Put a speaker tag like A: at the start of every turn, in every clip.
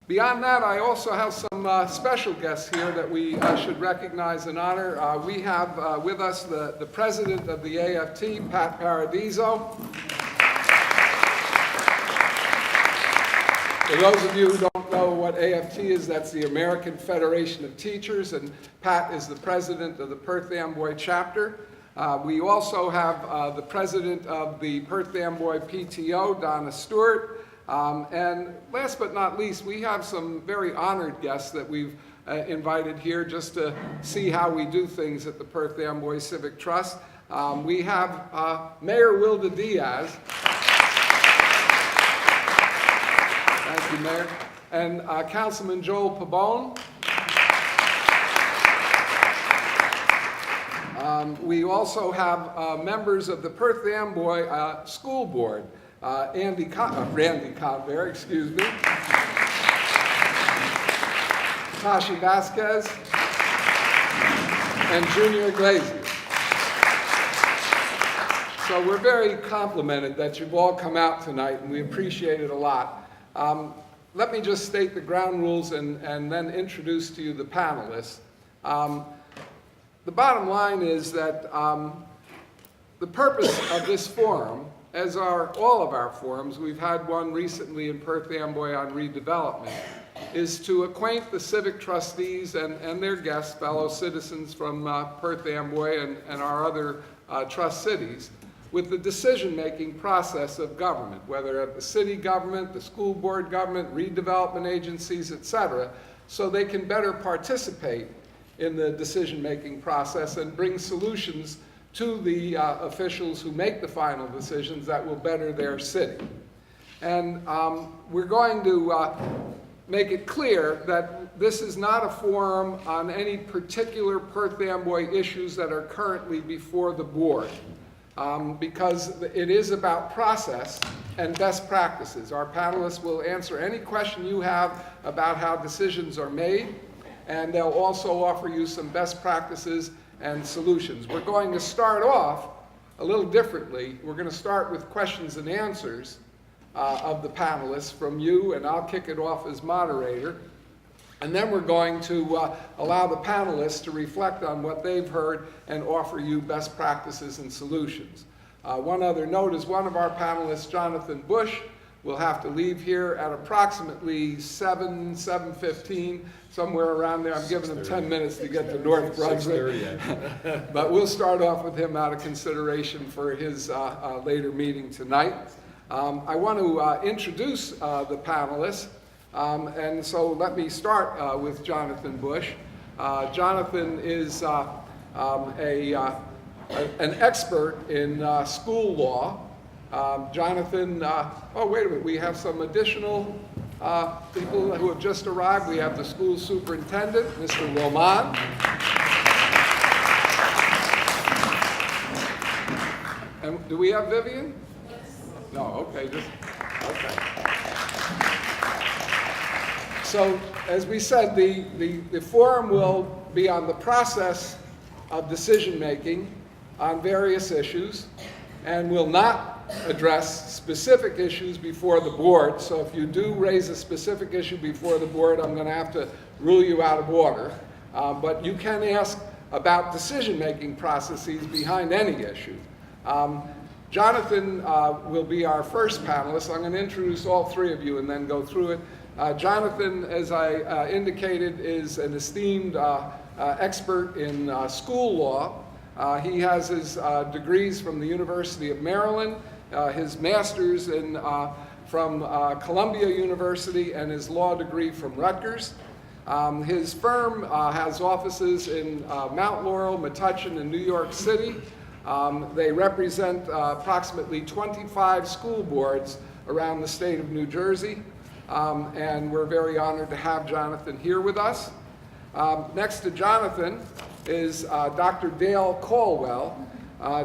A: Beyond that, I also have some special guests here that we should recognize and honor. We have with us the president of the AFT, Pat Paradiso. For those of you who don't know what AFT is, that's the American Federation of Teachers, and Pat is the president of the Perth Amboy chapter. We also have the president of the Perth Amboy PTO, Donna Stewart. And last but not least, we have some very honored guests that we've invited here just to see how we do things at the Perth Amboy Civic Trust. We have Mayor Wilda Diaz. Thank you, Mayor. And Councilman Joel Pabon. We also have members of the Perth Amboy School Board. Randy Conver, excuse me. Tashi Vasquez. And Junior Iglesias. So we're very complimented that you've all come out tonight, and we appreciate it a lot. Let me just state the ground rules and then introduce to you the panelists. The bottom line is that the purpose of this forum, as are all of our forums, we've had one recently in Perth Amboy on redevelopment, is to acquaint the civic trustees and their guests, fellow citizens from Perth Amboy and our other trust cities, with the decision-making process of government, whether at the city government, the school board government, redevelopment agencies, etc., so they can better participate in the decision-making process and bring solutions to the officials who make the final decisions that will better their city. And we're going to make it clear that this is not a forum on any particular Perth Amboy issues that are currently before the board, because it is about process and best practices. Our panelists will answer any question you have about how decisions are made, and they'll also offer you some best practices and solutions. We're going to start off a little differently. We're going to start with questions and answers of the panelists from you, and I'll kick it off as moderator. And then we're going to allow the panelists to reflect on what they've heard and offer you best practices and solutions. One other note is one of our panelists, Jonathan Bush, will have to leave here at approximately 7:15, somewhere around there. I'm giving him 10 minutes to get to North Brunswick. But we'll start off with him out of consideration for his later meeting tonight. I want to introduce the panelists. And so let me start with Jonathan Bush. Jonathan is an expert in school law. Jonathan, oh wait a minute, we have some additional people who have just arrived. We have the school superintendent, Mr. Roman. And do we have Vivian? Yes. No, okay, okay. So, as we said, the forum will be on the process of decision-making on various issues, and will not address specific issues before the board. So if you do raise a specific issue before the board, I'm going to have to rule you out of order. But you can ask about decision-making processes behind any issue. Jonathan will be our first panelist. I'm going to introduce all three of you and then go through it. Jonathan, as I indicated, is an esteemed expert in school law. He has his degrees from the University of Maryland, his master's from Columbia University, and his law degree from Rutgers. His firm has offices in Mount Laurel, Metuchen, and New York City. They represent approximately 25 school boards around the state of New Jersey, and we're very honored to have Jonathan here with us. Next to Jonathan is Dr. Dale Caldwell.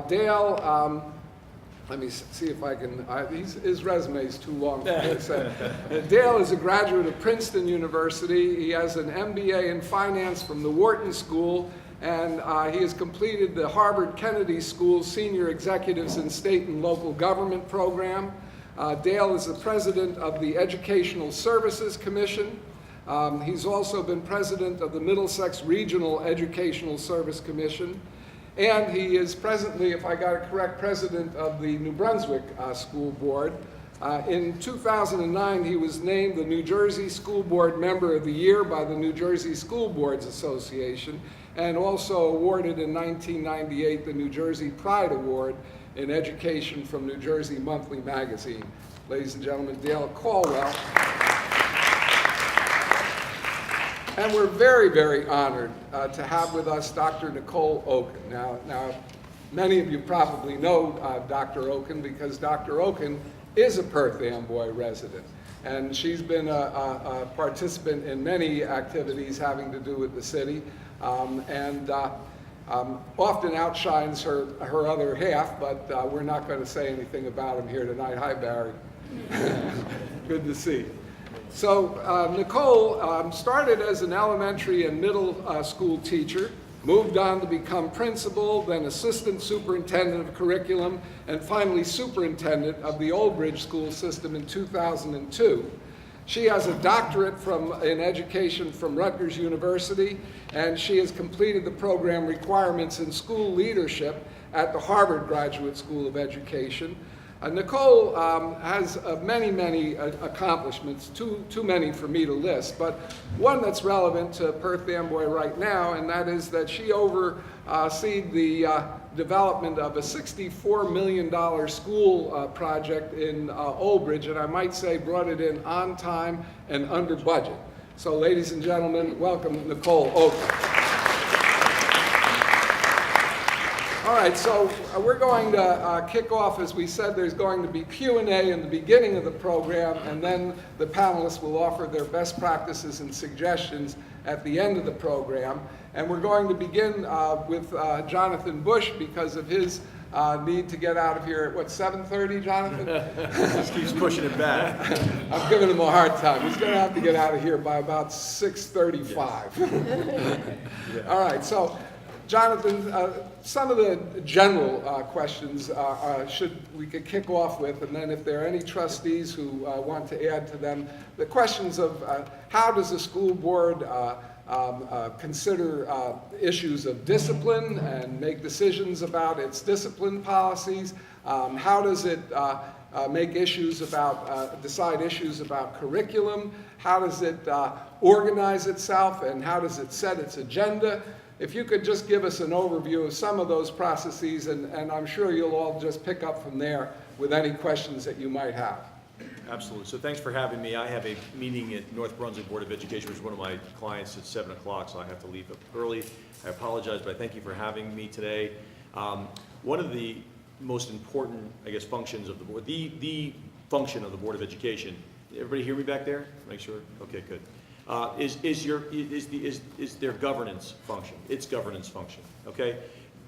A: Dale, let me see if I can, his resume is too long for me to say. Dale is a graduate of Princeton University. He has an MBA in finance from the Wharton School, and he has completed the Harvard Kennedy School Senior Executives in State and Local Government program. Dale is the president of the Educational Services Commission. He's also been president of the Middlesex Regional Educational Service Commission. And he is presently, if I got it correct, president of the New Brunswick School Board. In 2009, he was named the New Jersey School Board Member of the Year by the New Jersey School Boards Association, and also awarded in 1998 the New Jersey Pride Award in Education from New Jersey Monthly Magazine. Ladies and gentlemen, Dale Caldwell. And we're very, very honored to have with us Dr. Nicole Oken. Now, many of you probably know Dr. Oken because Dr. Oken is a Perth Amboy resident. And she's been a participant in many activities having to do with the city, and often outshines her other half, but we're not going to say anything about him here tonight. Hi, Barry. Good to see you. So Nicole started as an elementary and middle school teacher, moved on to become principal, then assistant superintendent of curriculum, and finally superintendent of the Old Bridge school system in 2002. She has a doctorate in education from Rutgers University, and she has completed the program requirements in school leadership at the Harvard Graduate School of Education. Nicole has many accomplishments, too many for me to list, but one that's relevant to Perth Amboy right now, and that is that she overseed the development of a $64 million school project in Old Bridge, and I might say brought it in on time and under budget. So ladies and gentlemen, welcome Nicole Oken. All right, so we're going to kick off. As we said, there's going to be Q&A in the beginning of the program, and then the panelists will offer their best practices and suggestions at the end of the program. And we're going to begin with Jonathan Bush because of his need to get out of here at, what, 7:30, Jonathan?
B: Just keeps pushing it back.
A: I'm giving him a hard time. He's going to have to get out of here by about 6:35. Yes. All right, so Jonathan, some of the general questions we could kick off with, and then if there are any trustees who want to add to them, the questions of how does the school board consider issues of discipline and make decisions about its discipline policies? How does it make issues about, decide issues about curriculum? How does it organize itself, and how does it set its agenda? If you could just give us an overview of some of those processes, and I'm sure you'll all just pick up from there with any questions that you might have.
B: Absolutely. So thanks for having me. I have a meeting at North Brunswick Board of Education, which is one of my clients at 7 o'clock, so I have to leave early. I apologize, but I thank you for having me today. One of the most important, I guess, functions of the board, the function of the Board of Education, everybody hear me back there? Make sure? Okay, good. Is their governance function, its governance function, okay?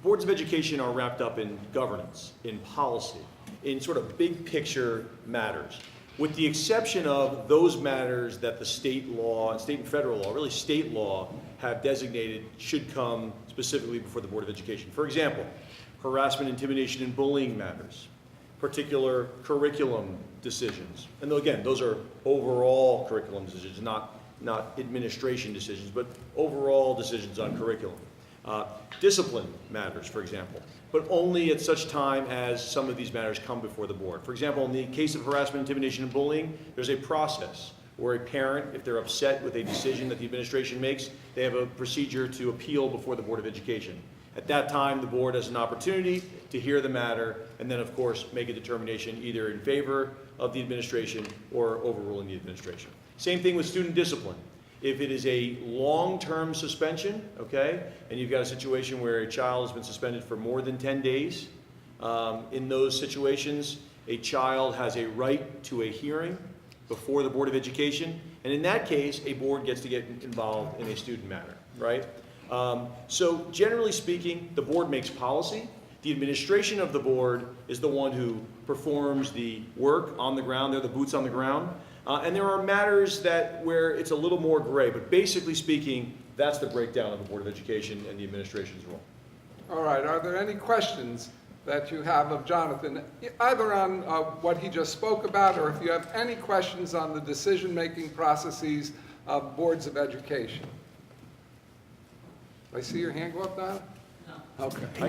B: Boards of education are wrapped up in governance, in policy, in sort of big picture matters, with the exception of those matters that the state law, and state and federal law, really state law, have designated should come specifically before the Board of Education. For example, harassment, intimidation, and bullying matters, particular curriculum decisions. And again, those are overall curriculum decisions, not administration decisions, but overall decisions on curriculum. Discipline matters, for example, but only at such time as some of these matters come before the board. For example, in the case of harassment, intimidation, and bullying, there's a process where a parent, if they're upset with a decision that the administration makes, they have a procedure to appeal before the Board of Education. At that time, the board has an opportunity to hear the matter and then, of course, make a determination either in favor of the administration or overruling the administration. Same thing with student discipline. If it is a long-term suspension, okay, and you've got a situation where a child has been suspended for more than 10 days, in those situations, a child has a right to a hearing before the Board of Education, and in that case, a board gets to get involved in a student matter, right? So generally speaking, the board makes policy. The administration of the board is the one who performs the work on the ground. They're the boots on the ground. And there are matters where it's a little more gray, but basically speaking, that's the breakdown of the Board of Education and the administration's role.
A: All right, are there any questions that you have of Jonathan, either on what he just spoke about, or if you have any questions on the decision-making processes of boards of education. I see your hand go up, Donna? No. Okay.
B: I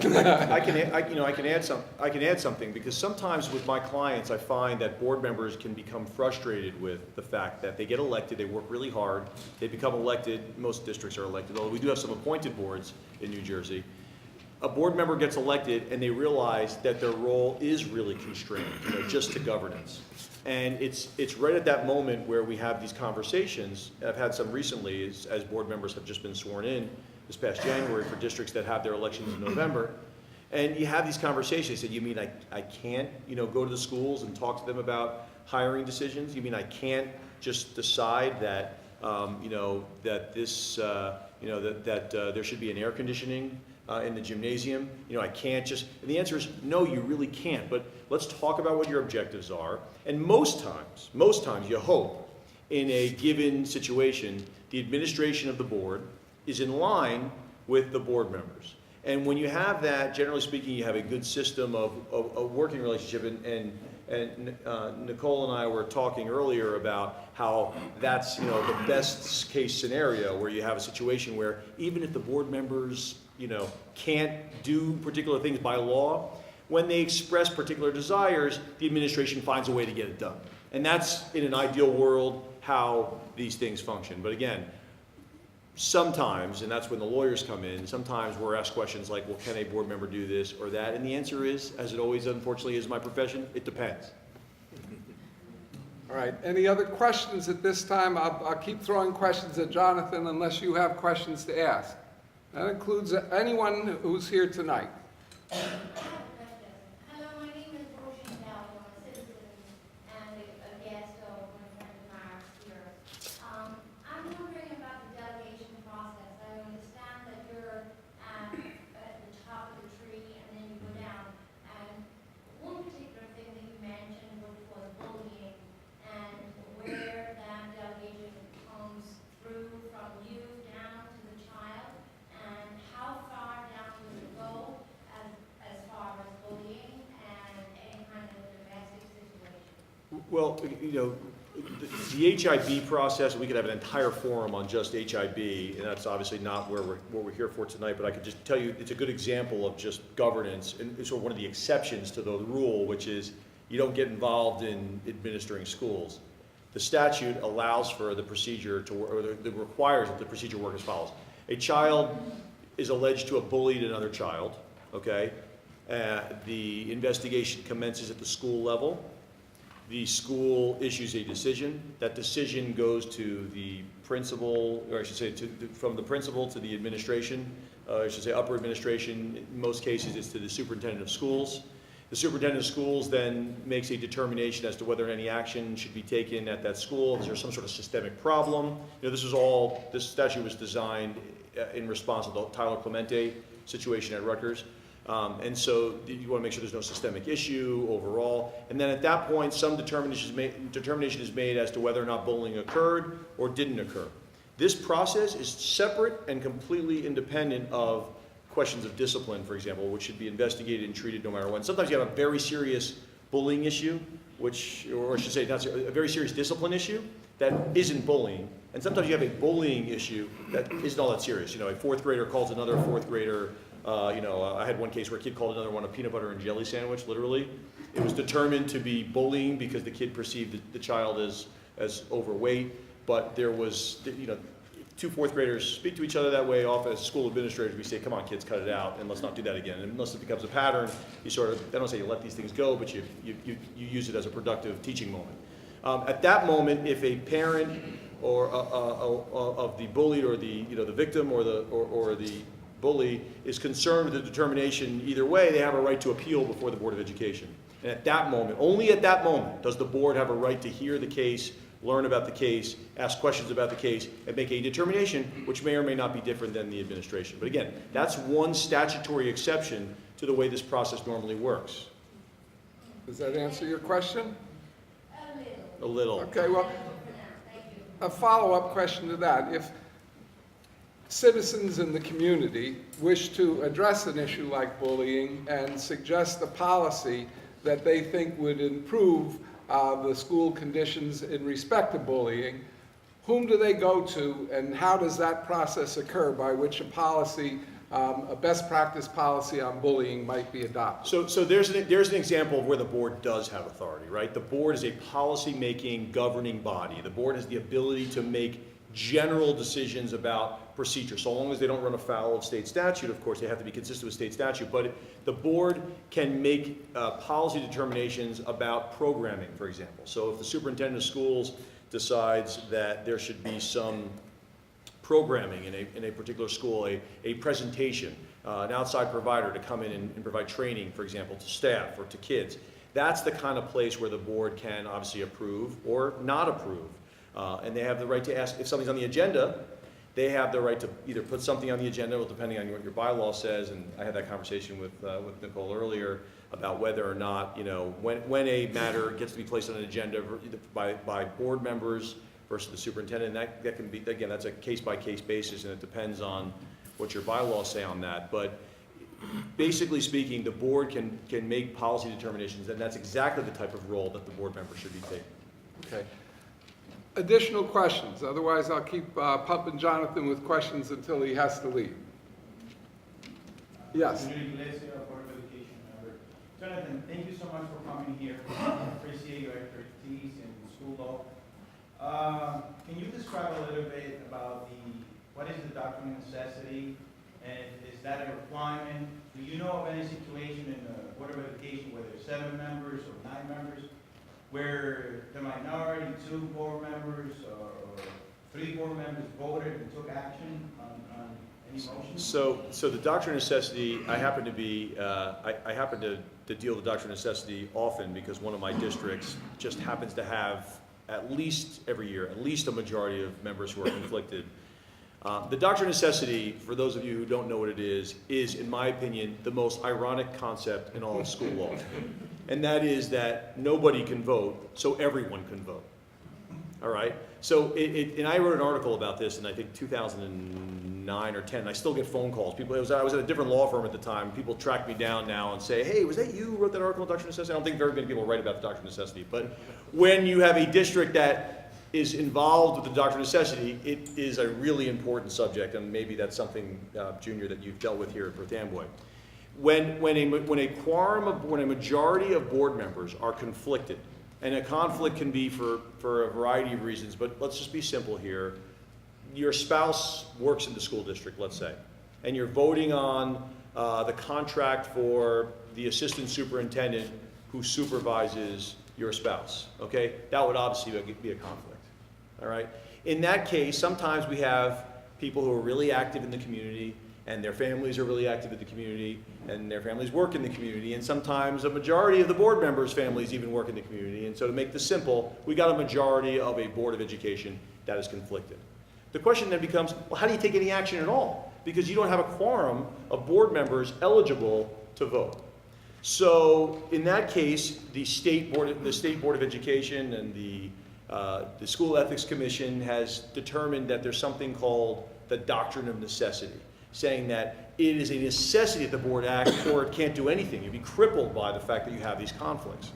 B: can add something, because sometimes with my clients, I find that board members can become frustrated with the fact that they get elected, they work really hard, they become elected, most districts are elected, although we do have some appointed boards in New Jersey. A board member gets elected and they realize that their role is really constrained, just to governance. And it's right at that moment where we have these conversations. I've had some recently as board members have just been sworn in this past January for districts that have their elections in November. And you have these conversations. They said, you mean I can't, go to the schools and talk to them about hiring decisions? You mean I can't just decide that, that this, that there should be an air conditioning in the gymnasium? I can't just, and the answer is no, you really can't. But let's talk about what your objectives are. And most times you hope in a given situation, the administration of the board is in line with the board members. And when you have that, generally speaking, you have a good system of a working relationship. And Nicole and I were talking earlier about how that's the best case scenario, where you have a situation where even if the board members can't do particular things by law, when they express particular desires, the administration finds a way to get it done. And that's, in an ideal world, how these things function. But again, sometimes, and that's when the lawyers come in, sometimes we're asked questions like, well, can a board member do this or that? And the answer is, as it always unfortunately is my profession, it depends.
A: All right, any other questions at this time? I'll keep throwing questions at Jonathan unless you have questions to ask. That includes anyone who's here tonight.
C: Hello, my name is Roisin Dowd. I'm a citizen and a guest of my friend Mark's here. I'm wondering about the delegation process. I understand that you're at the top of the tree and then you go down. And one particular thing that you mentioned was bullying, and where that delegation comes through from you down to the child, and how far down does it go as far as bullying and any kind of domestic situation?
B: Well, the HIB process, we could have an entire forum on just HIB, and that's obviously not what we're here for tonight, but I could just tell you it's a good example of just governance, and it's sort of one of the exceptions to the rule, which is you don't get involved in administering schools. The statute allows for the procedure to, or requires that the procedure work as follows. A child is alleged to have bullied another child, okay? The investigation commences at the school level. The school issues a decision. That decision goes to the principal, or I should say from the principal to the administration, I should say upper administration. In most cases, it's to the superintendent of schools. The superintendent of schools then makes a determination as to whether any action should be taken at that school. Is there some sort of systemic problem? This statute was designed in response to the Tyler Clemente situation at Rutgers. And so you want to make sure there's no systemic issue overall. And then at that point, some determination is made as to whether or not bullying occurred or didn't occur. This process is separate and completely independent of questions of discipline, for example, which should be investigated and treated no matter what. Sometimes you have a very serious bullying issue, or I should say, not a very serious discipline issue that isn't bullying. And sometimes you have a bullying issue that isn't all that serious. A fourth grader calls another fourth grader. I had one case where a kid called another one a peanut butter and jelly sandwich, literally. It was determined to be bullying because the kid perceived the child as overweight, but there was, two fourth graders speak to each other that way. Often as school administrators, we say, come on kids, cut it out, and let's not do that again. And unless it becomes a pattern, you sort of, I don't say you let these things go, but you use it as a productive teaching moment. At that moment, if a parent or of the bullied or the victim or the bully is concerned with the determination either way, they have a right to appeal before the Board of Education. And at that moment, only at that moment, does the board have a right to hear the case, learn about the case, ask questions about the case, and make a determination which may or may not be different than the administration. But again, that's one statutory exception to the way this process normally works.
A: Does that answer your question?
B: A little.
A: Okay, well, a follow-up question to that. citizens in the community wish to address an issue like bullying and suggest a policy that they think would improve the school conditions in respect to bullying, whom do they go to, and how does that process occur by which a policy, a best practice policy on bullying might be adopted?
B: So there's an example of where the board does have authority, right? The board is a policy-making, governing body. The board has the ability to make general decisions about procedure, so long as they don't run afoul of state statute. Of course, they have to be consistent with state statute, but the board can make policy determinations about programming, for example. So if the superintendent of schools decides that there should be some programming in a particular school, a presentation, an outside provider to come in and provide training, for example, to staff or to kids, that's the kind of place where the board can obviously approve or not approve. And they have the right to ask if something's on the agenda. They have the right to either put something on the agenda, well, depending on what your bylaw says. And I had that conversation with Nicole earlier about whether or not, you know, when a matter gets to be placed on an agenda by board members versus the superintendent. That can be, again, that's a case-by-case basis, and it depends on what your bylaws say on that. But basically speaking, the board can make policy determinations, and that's exactly the type of role that the board member should be taking.
A: Okay. Additional questions? Otherwise, I'll keep pumping Jonathan with questions until he has to leave. Yes.
D: Jonathan, thank you so much for coming here. Appreciate your expertise in school law. Can you describe a little bit about what is the doctrine of necessity, and is that a requirement? Do you know of any situation in the Board of Education where there's 7 members or 9 members, where the minority, 2 board members or 3 board members voted and took action on any motion?
B: So the doctrine of necessity, I happen to be, I happen to deal with the doctrine of necessity often because one of my districts just happens to have at least every year, at least a majority of members who are conflicted. The doctrine of necessity, for those of you who don't know what it is, in my opinion, the most ironic concept in all of school law. And that is that nobody can vote, so everyone can vote. All right? So, and I wrote an article about this in, I think, 2009 or 10, and I still get phone calls. I was at a different law firm at the time. People track me down now and say, hey, was that you who wrote that article on doctrine of necessity? I don't think very many people write about the doctrine of necessity. But when you have a district that is involved with the doctrine of necessity, it is a really important subject, and maybe that's something, Junior, that you've dealt with here at Perth Amboy. When a majority of board members are conflicted, and a conflict can be for a variety of reasons, but let's just be simple here. Your spouse works in the school district, let's say, and you're voting on the contract for the assistant superintendent who supervises your spouse, okay? That would obviously be a conflict, all right? In that case, sometimes we have people who are really active in the community, and their families are really active in the community, and their families work in the community, and sometimes a majority of the board members' families even work in the community. And so to make this simple, we got a majority of a Board of Education that is conflicted. The question then becomes, well, how do you take any action at all? Because you don't have a quorum of board members eligible to vote. So in that case, the State Board of Education and the School Ethics Commission has determined that there's something called the doctrine of necessity, saying that it is a necessity that the board act or it can't do anything. You'd be crippled by the fact that you have these conflicts.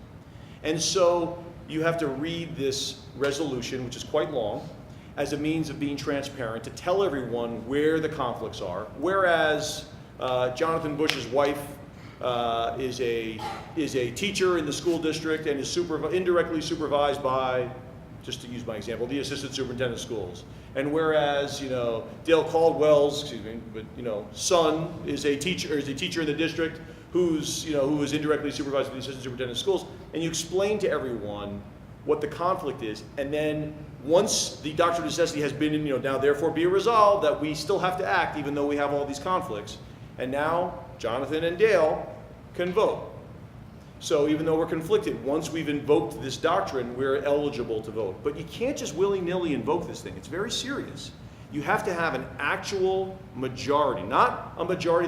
B: And so you have to read this resolution, which is quite long, as a means of being transparent to tell everyone where the conflicts are. Whereas Jonathan Bush's wife is a teacher in the school district and is indirectly supervised by, just to use my example, the assistant superintendent of schools. And whereas, you know, Dale Caldwell's, son is a teacher in the district who is indirectly supervised by the assistant superintendent of schools, and you explain to everyone what the conflict is, and then once the doctrine of necessity has been, now therefore be resolved that we still have to act even though we have all these conflicts, and now Jonathan and Dale can vote. So even though we're conflicted, once we've invoked this doctrine, we're eligible to vote. But you can't just willy-nilly invoke this thing. It's very serious. You have to have an actual majority, not a majority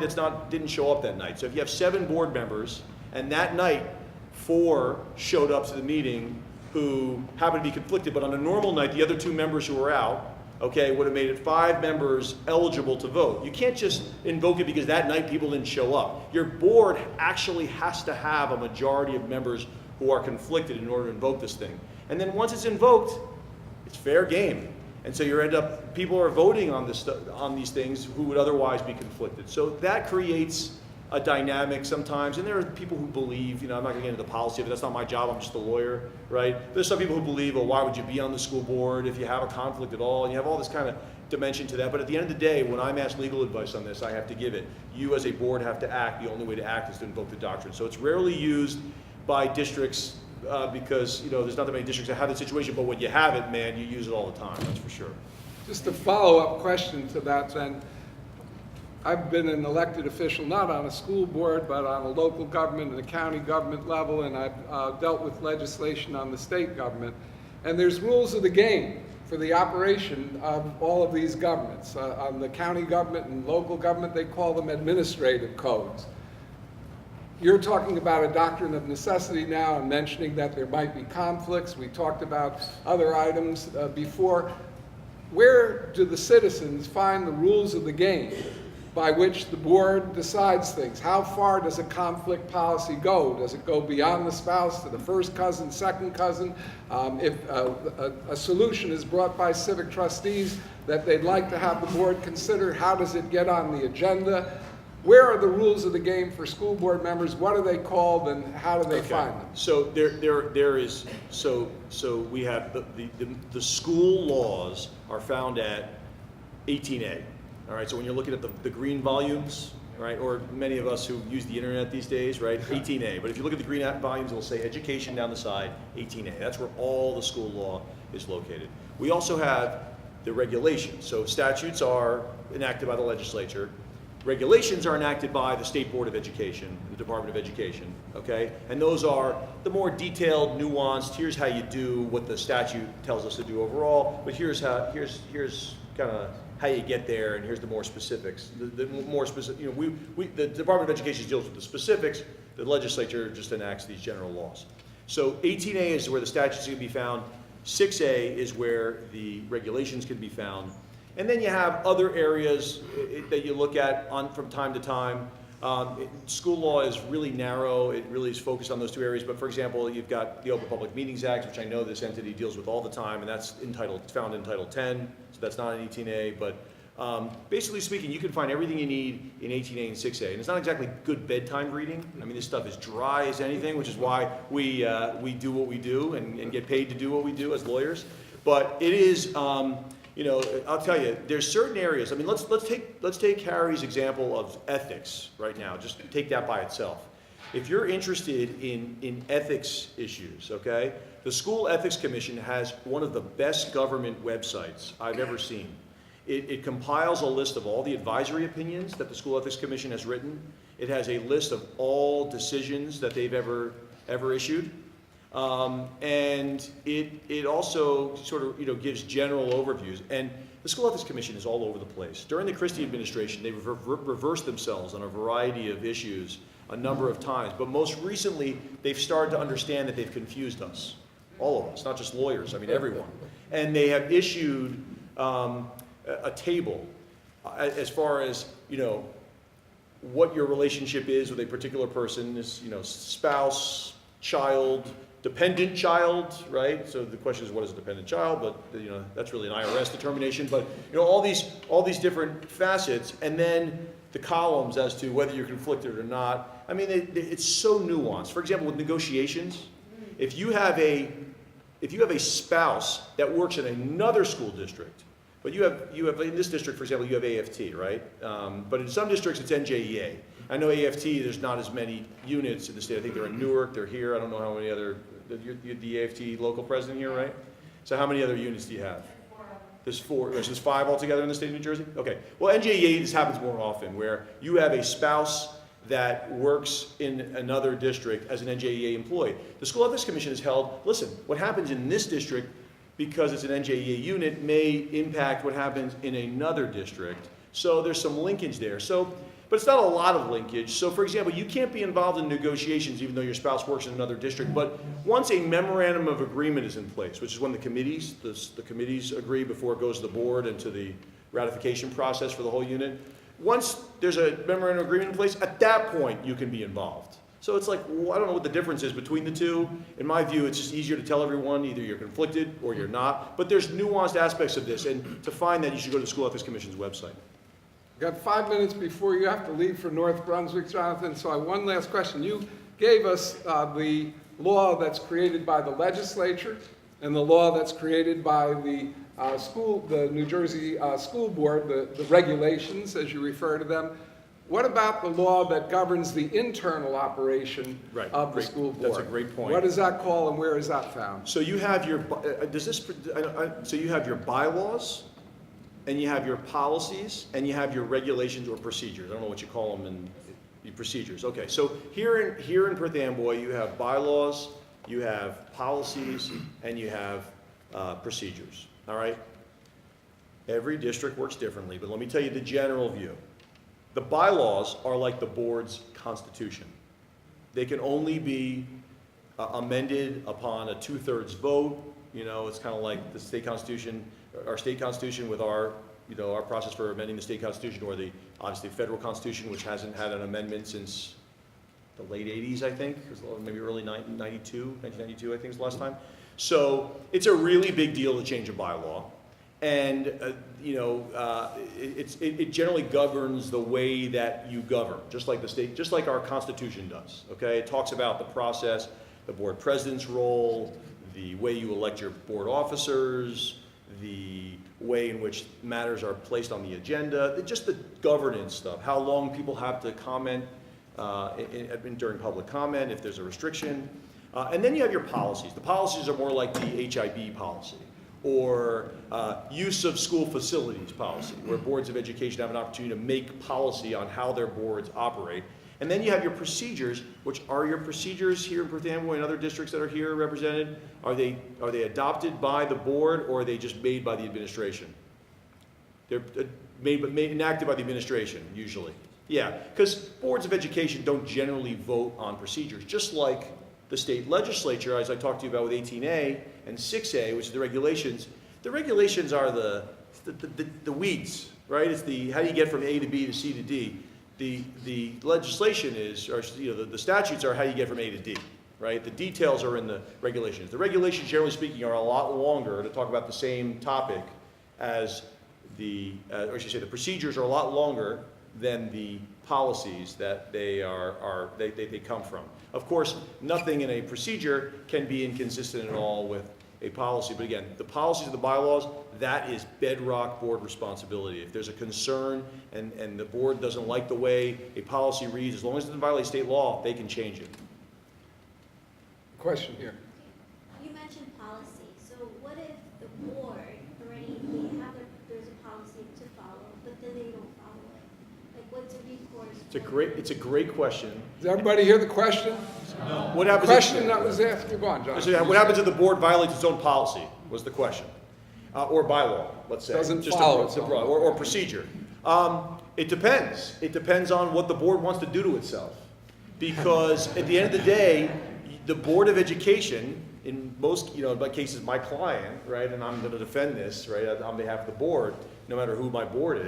B: didn't show up that night. So if you have 7 board members, and that night 4 showed up to the meeting who happened to be conflicted, but on a normal night, the other 2 members who were out okay, would have made it 5 members eligible to vote. You can't just invoke it because that night people didn't show up. Your board actually has to have a majority of members who are conflicted in order to invoke this thing. And then once it's invoked, it's fair game. And so you end up, people are voting on these things who would otherwise be conflicted. So that creates a dynamic sometimes, and there are people who believe, I'm not going to get into the policy of it, that's not my job, I'm just a lawyer, right? There's some people who believe, well, why would you be on the school board if you have a conflict at all? And you have all this kind of dimension to that, but at the end of the day, when I'm asked legal advice on this, I have to give it. You as a board have to act. The only way to act is to invoke the doctrine. So it's rarely used by districts because, there's not that many districts that have that situation, but when you have it, man, you use it all the time, that's for sure.
A: Just a follow-up question to that then. I've been an elected official, not on a school board, but on a local government and a county government level, and I've dealt with legislation on the state government. And there's rules of the game for the operation of all of these governments. On the county government and local government, they call them administrative codes. You're talking about a doctrine of necessity now and mentioning that there might be conflicts. We talked about other items before. Where do the citizens find the rules of the game by which the board decides things? How far does a conflict policy go? Does it go beyond the spouse to the first cousin, second cousin? If a solution is brought by civic trustees that they'd like to have the board consider, how does it get on the agenda? Where are the rules of the game for school board members? What are they called, and how do they find them?
B: So there is, so we have the school laws are found at 18A. All right, so when you're looking at the green volumes, right, or many of us who use the internet these days, right, 18A. But if you look at the green volumes, it'll say education down the side, 18A. That's where all the school law is located. We also have the regulations. So statutes are enacted by the legislature. Regulations are enacted by the State Board of Education, the Department of Education, okay? And those are the more detailed, nuanced, here's how you do what the statute tells us to do overall, but here's kind of how you get there, and here's the more specifics. The more specific, the Department of Education deals with the specifics, the legislature just enacts these general laws. So 18A is where the statutes can be found, 6A is where the regulations can be found, and then you have other areas that you look at from time to time. School law is really narrow. It really is focused on those 2 areas. But for example, you've got the Open Public Meetings Act, which I know this entity deals with all the time, and that's found in Title 10. So that's not an 18A. But basically speaking, you can find everything you need in 18A and 6A. And it's not exactly good bedtime reading. I mean, this stuff is dry as anything, which is why we do what we do and get paid to do what we do as lawyers. But it is. I'll tell you, there's certain areas. I mean, let's take Harry's example of ethics right now. Just take that by itself. If you're interested in ethics issues, okay, the School Ethics Commission has one of the best government websites I've ever seen. It compiles a list of all the advisory opinions that the School Ethics Commission has written. It has a list of all decisions that they've ever issued. And it also sort of gives general overviews. And the School Ethics Commission is all over the place. During the Christie administration, they reversed themselves on a variety of issues a number of times. But most recently, they've started to understand that they've confused us, all of us, not just lawyers, I mean everyone. And they have issued a table as far as what your relationship is with a particular person, is spouse, child, dependent child, right? So the question is, what is a dependent child? But that's really an IRS determination. But all these different facets, and then the columns as to whether you're conflicted or not. I mean, it's so nuanced. For example, with negotiations, if you have a spouse that works in another school district, but you have in this district, for example, you have AFT, right? But in some districts, it's NJEA. I know AFT, there's not as many units in the state. I think they're in Newark, they're here. I don't know how many other, you're the AFT local president here, right? So how many other units do you have? There's 4, there's 5 altogether in the state of New Jersey? Okay. Well, NJEA, this happens more often, where you have a spouse that works in another district as an NJEA employee. The School Ethics Commission has held, listen, what happens in this district, because it's an NJEA unit, may impact what happens in another district. So there's some linkage there. So but it's not a lot of linkage. So for example, you can't be involved in negotiations even though your spouse works in another district, but once a memorandum of agreement is in place, which is when the committees agree before it goes to the board and to the ratification process for the whole unit, once there's a memorandum of agreement in place, at that point you can be involved. So it's like, well, I don't know what the difference is between the two. In my view, it's just easier to tell everyone either you're conflicted or you're not. But there's nuanced aspects of this, and to find that, you should go to the School Ethics Commission's website.
A: Got 5 minutes before you have to leave for North Brunswick, Jonathan, so I have one last question. You gave us the law that's created by the legislature and the law that's created by the New Jersey School Board, the regulations, as you refer to them. What about the law that governs the internal operation
B: Right.
A: of the
B: Great.
A: school board?
B: That's a great point.
A: What is that called and where is that found?
B: So you have your, so you have your bylaws, and you have your policies, and you have your regulations or procedures. I don't know what you call them in your procedures. Okay, so here in Perth Amboy, you have bylaws, you have policies, and you have procedures, all right? Every district works differently, but let me tell you the general view. The bylaws are like the board's constitution. They can only be amended upon a 2/3 vote. You know, it's kind of like the state constitution, our state constitution with our, our process for amending the state constitution, or the, obviously, federal constitution, which hasn't had an amendment since the late 80s, I think, maybe early 1992, I think is the last time. So it's a really big deal to change a bylaw. And, it generally governs the way that you govern, just like the state, just like our Constitution does, okay? It talks about the process, the board president's role, the way you elect your board officers, the way in which matters are placed on the agenda, just the governance stuff, how long people have to comment during public comment, if there's a restriction. And then you have your policies. The policies are more like the HIB policy, or use of school facilities policy, where boards of education have an opportunity to make policy on how their boards operate. And then you have your procedures, which are your procedures here in Perth Amboy and other districts that are here represented. Are they adopted by the board, or are they just made by the administration? They're enacted by the administration, usually. Yeah, because boards of education don't generally vote on procedures, just like the state legislature, as I talked to you about with 18A and 6A, which is the regulations. The regulations are the weeds, right? It's the how do you get from A to B to C to D. The legislation is, or the statutes are how you get from A to D, right? The details are in the regulations. The regulations, generally speaking, are a lot longer to talk about the same topic as the procedures are a lot longer than the policies that they come from. Of course, nothing in a procedure can be inconsistent at all with a policy, but again, the policies of the bylaws, that is bedrock board responsibility. If there's a concern and the board doesn't like the way a policy reads, as long as it doesn't violate state law, they can change it.
A: Question here.
E: You mentioned policy, so what if the board already, there's a policy to follow, but then they don't follow it? Like, what's a recourse?
B: It's a great question.
A: Does everybody hear the question?
B: No. What happens?
A: Question that was asked. Go on, John.
B: So what happens if the board violates its own policy? Was the question, or bylaw? Let's say
A: Doesn't follow its own.
B: or procedure. It depends. It depends on what the board wants to do to itself, because at the end of the day, the Board of Education, in most, in my cases, my client, right, and I'm going to defend this, right, on behalf of the board, no matter who my board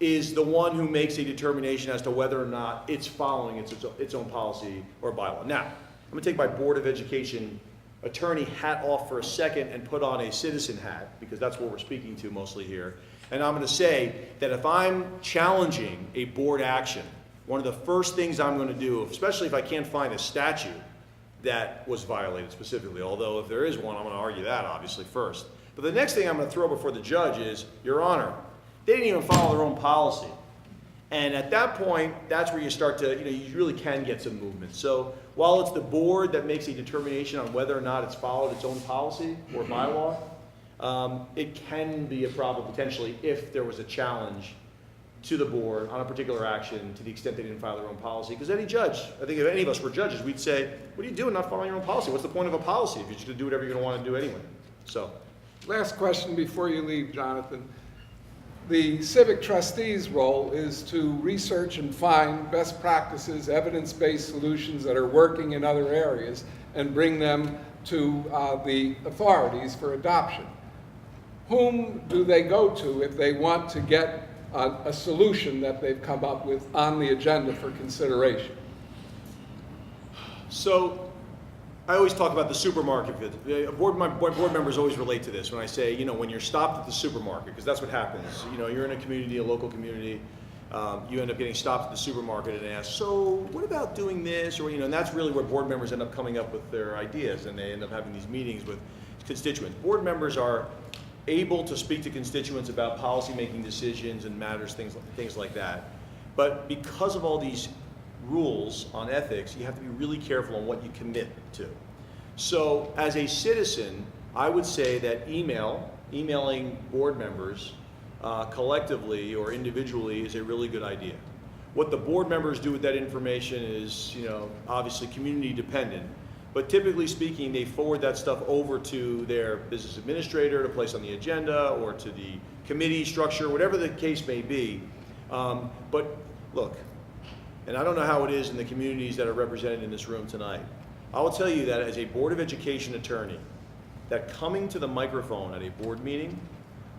B: is the one who makes a determination as to whether or not it's following its own policy or bylaw. Now, I'm going to take my Board of Education attorney hat off for a second and put on a citizen hat, because that's what we're speaking to mostly here. And I'm going to say that if I'm challenging a board action, one of the first things I'm going to do, especially if I can't find a statute that was violated specifically, although if there is one, I'm going to argue that obviously first. But the next thing I'm going to throw before the judge is, Your Honor, they didn't even follow their own policy. And at that point, that's where you start to, you really can get some movement. So while it's the board that makes a determination on whether or not it's followed its own policy or bylaw, it can be a problem potentially if there was a challenge to the board on a particular action to the extent they didn't follow their own policy. Because any judge, I think if any of us were judges, we'd say, what are you doing not following your own policy? What's the point of a policy if you're just going to do whatever you're going to want to do anyway? So,
A: Last question before you leave, Jonathan. The civic trustee's role is to research and find best practices, evidence-based solutions that are working in other areas, and bring them to the authorities for adoption. Whom do they go to if they want to get a solution that they've come up with on the agenda for consideration?
B: So I always talk about the supermarket. My board members always relate to this when I say, you know, when you're stopped at the supermarket, because that's what happens. You know, you're in a community, a local community, you end up getting stopped at the supermarket and asked, so what about doing this? Or, you know, and that's really where board members end up coming up with their ideas, and they end up having these meetings with constituents. Board members are able to speak to constituents about policy-making decisions and matters, things like that. But because of all these rules on ethics, you have to be really careful on what you commit to. So as a citizen, I would say that emailing board members collectively or individually is a really good idea. What the board members do with that information is, you know, obviously community dependent, but typically speaking, they forward that stuff over to their business administrator to place on the agenda or to the committee structure, whatever the case may be. But look, and I don't know how it is in the communities that are represented in this room tonight. I will tell you that as a Board of Education attorney, that coming to the microphone at a board meeting,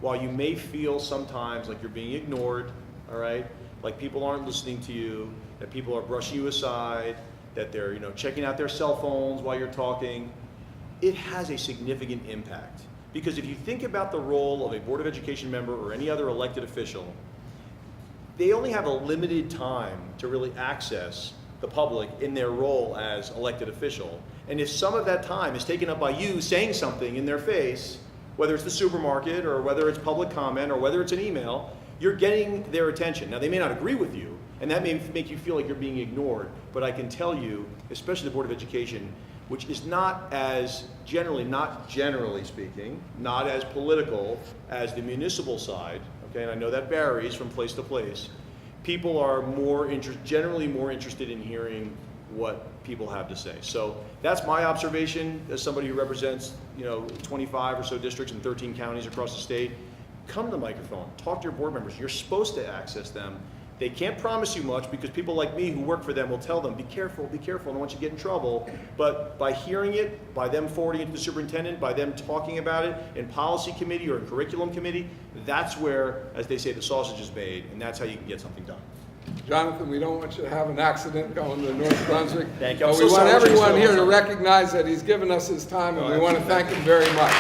B: while you may feel sometimes like you're being ignored, all right, like people aren't listening to you, that people are brushing you aside, that they're, you know, checking out their cell phones while you're talking, it has a significant impact. Because if you think about the role of a Board of Education member or any other elected official, they only have a limited time to really access the public in their role as elected official. And if some of that time is taken up by you saying something in their face, whether it's the supermarket or whether it's public comment or whether it's an email, you're getting their attention. Now, they may not agree with you, and that may make you feel like you're being ignored, but I can tell you, especially the Board of Education, which is not generally speaking, not as political as the municipal side, okay, and I know that varies from place to place. People are generally more interested in hearing what people have to say. So that's my observation as somebody who represents, you know, 25 or so districts in 13 counties across the state. Come to the microphone, talk to your board members. You're supposed to access them. They can't promise you much because people like me who work for them will tell them, be careful, I don't want you to get in trouble. But by hearing it, by them forwarding it to the superintendent, by them talking about it in policy committee or in curriculum committee, that's where, as they say, the sausage is made, and that's how you can get something done.
A: Jonathan, we don't want you to have an accident going to North Brunswick.
B: Thank you.
A: But we want everyone here to recognize that he's given us his time, and we want to thank him very much.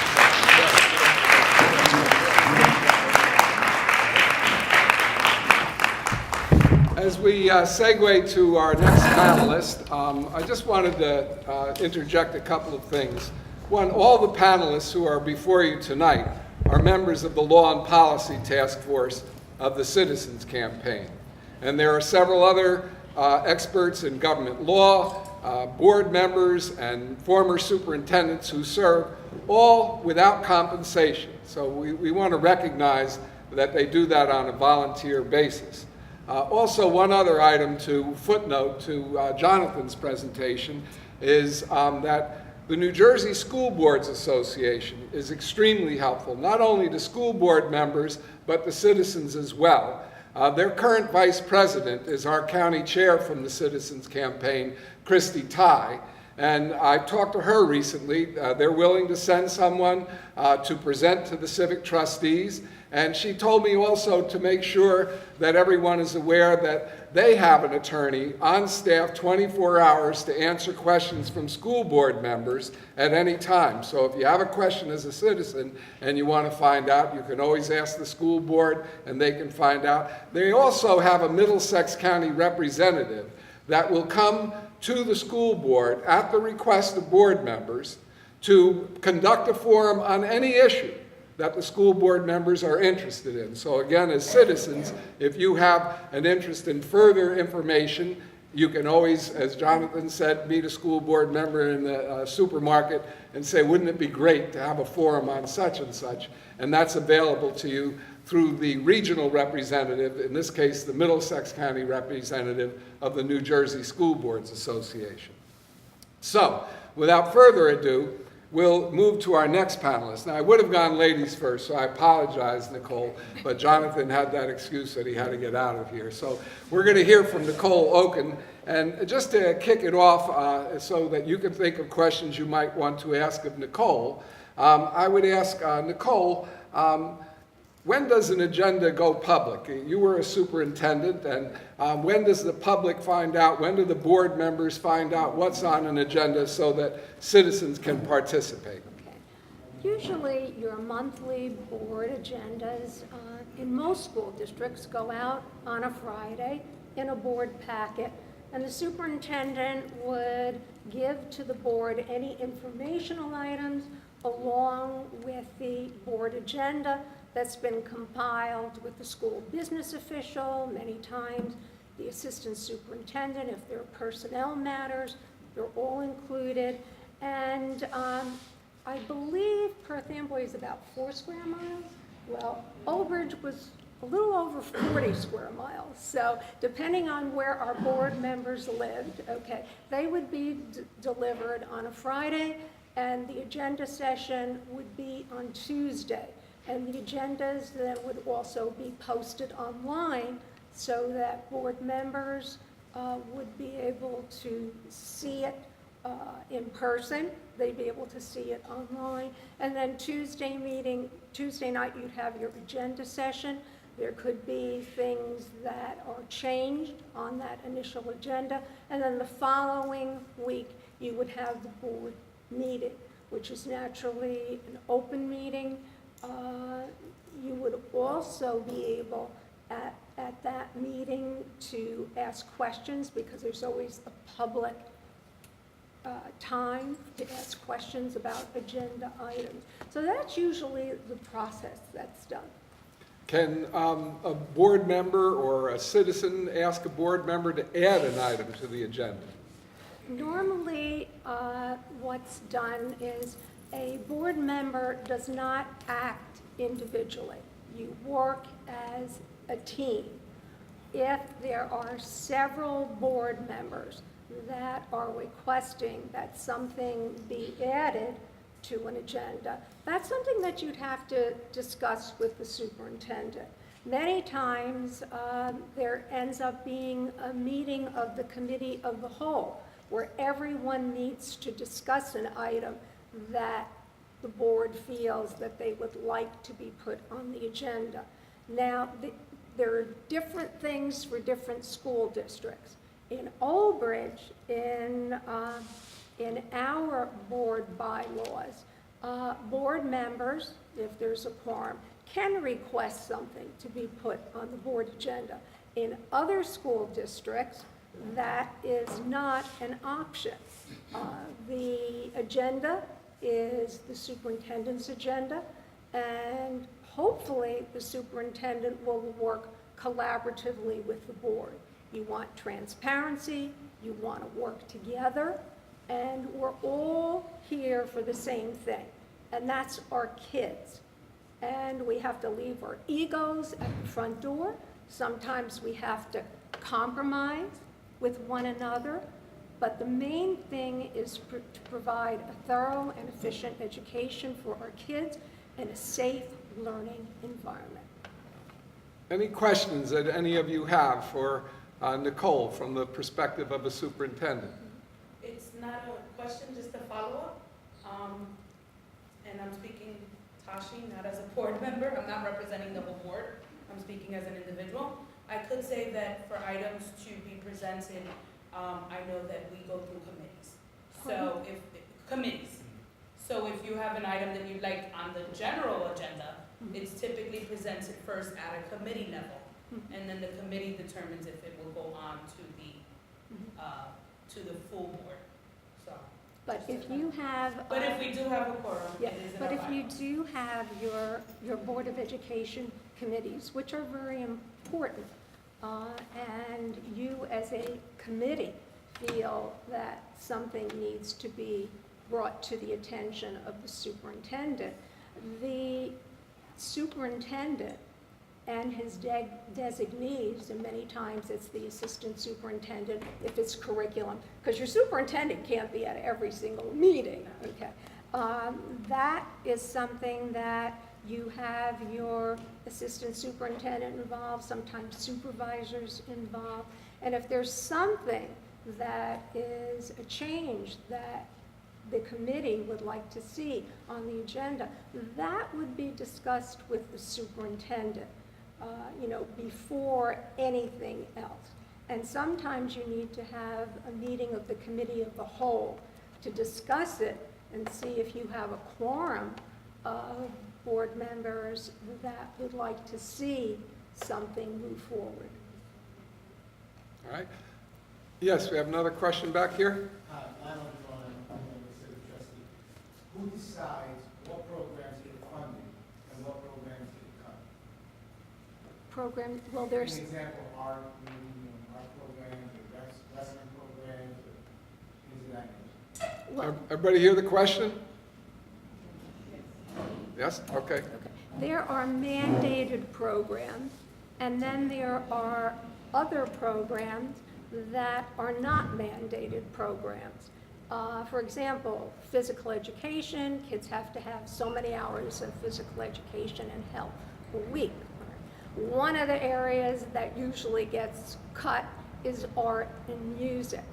A: As we segue to our next panelist, I just wanted to interject a couple of things. One, all the panelists who are before you tonight are members of the Law and Policy Task Force of the Citizens Campaign. And there are several other experts in government law, board members, and former superintendents who serve, all without compensation. So we want to recognize that they do that on a volunteer basis. Also, one other item to footnote to Jonathan's presentation is that the New Jersey School Boards Association is extremely helpful, not only to school board members, but the citizens as well. Their current vice president is our county chair from the Citizens Campaign, Christy Ty. And I talked to her recently. They're willing to send someone to present to the civic trustees. And she told me also to make sure that everyone is aware that they have an attorney on staff 24 hours to answer questions from school board members at any time. So if you have a question as a citizen and you want to find out, you can always ask the school board and they can find out. They also have a Middlesex County representative that will come to the school board at the request of board members to conduct a forum on any issue that the school board members are interested in. So again, as citizens, if you have an interest in further information, you can always, as Jonathan said, meet a school board member in the supermarket and say, wouldn't it be great to have a forum on such and such? And that's available to you through the regional representative, in this case, the Middlesex County representative of the New Jersey School Boards Association. So, without further ado, we'll move to our next panelist. Now, I would have gone ladies first, so I apologize, Nicole, but Jonathan had that excuse that he had to get out of here. So we're going to hear from Nicole Oken. And just to kick it off so that you can think of questions you might want to ask of Nicole, I would ask Nicole, when does an agenda go public? You were a superintendent, and when does the public find out, when do the board members find out what's on an agenda so that citizens can participate?
F: Okay. Usually your monthly board agendas in most school districts go out on a Friday in a board packet, and the superintendent would give to the board any informational items along with the board agenda that's been compiled with the school business official, many times the assistant superintendent. If there are personnel matters, they're all included. And I believe Perth Amboy is about 4 square miles. Well, Old Bridge was a little over 40 square miles. So depending on where our board members lived, okay, they would be delivered on a Friday, and the agenda session would be on Tuesday. And the agendas then would also be posted online so that board members would be able to see it in person. They'd be able to see it online. And then Tuesday night, you'd have your agenda session. There could be things that are changed on that initial agenda. And then the following week, you would have the board meeting, which is naturally an open meeting. You would also be able at that meeting to ask questions, because there's always a public time to ask questions about agenda items. So that's usually the process that's done.
A: Can a board member or a citizen ask a board member to add an item to the agenda?
F: Normally, what's done is a board member does not act individually. You work as a team. If there are several board members that are requesting that something be added to an agenda, that's something that you'd have to discuss with the superintendent. Many times, there ends up being a meeting of the committee of the whole, where everyone needs to discuss an item that the board feels that they would like to be put on the agenda. Now, there are different things for different school districts. In Old Bridge, in our board bylaws, board members, if there's a quorum, can request something to be put on the board agenda. In other school districts, that is not an option. The agenda is the superintendent's agenda, and hopefully the superintendent will work collaboratively with the board. You want transparency, you want to work together, and we're all here for the same thing, and that's our kids. And we have to leave our egos at the front door. Sometimes we have to compromise with one another, but the main thing is to provide a thorough and efficient education for our kids in a safe learning environment.
A: Any questions that any of you have for Nicole from the perspective of a superintendent?
G: It's not a question, just a follow-up. And I'm speaking Tashi, not as a board member. I'm not representing the whole board. I'm speaking as an individual. I could say that for items to be presented, I know that we go through committees. So So if you have an item that you'd like on the general agenda, it's typically presented first at a committee level. And then the committee determines if it will go on to the full board. So.
F: But if you have...
G: But if we do have a quorum,
F: yeah,
G: it is in
F: but
G: our
F: if you
G: bylaws.
F: do have your Board of Education committees, which are very important, and you as a committee feel that something needs to be brought to the attention of the superintendent and his designees, and many times it's the assistant superintendent if it's curriculum, because your superintendent can't be at every single meeting, okay? That is something that you have your assistant superintendent involved, sometimes supervisors involved. And if there's something that is a change that the committee would like to see on the agenda, that would be discussed with the superintendent, before anything else. And sometimes you need to have a meeting of the committee of the whole to discuss it and see if you have a quorum of board members that would like to see something move forward.
A: All right. Yes, we have another question back here.
H: Hi, I'm the civic trustee. Who decides what programs get funded and what programs get cut?
F: Program, well,
H: An
F: there's,
H: example, art programs, or wrestling programs, or things of that nature.
F: well,
A: Everybody hear the question? Yes? Okay.
F: there are mandated programs, and then there are other programs that are not mandated programs. For example, physical education, kids have to have so many hours of physical education and health a week. One of the areas that usually gets cut is art and music.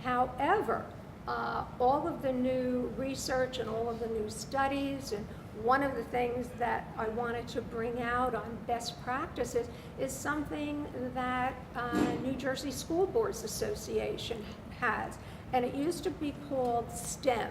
F: However, all of the new research and all of the new studies, and one of the things that I wanted to bring out on best practices is something that New Jersey School Boards Association has. And it used to be called STEM,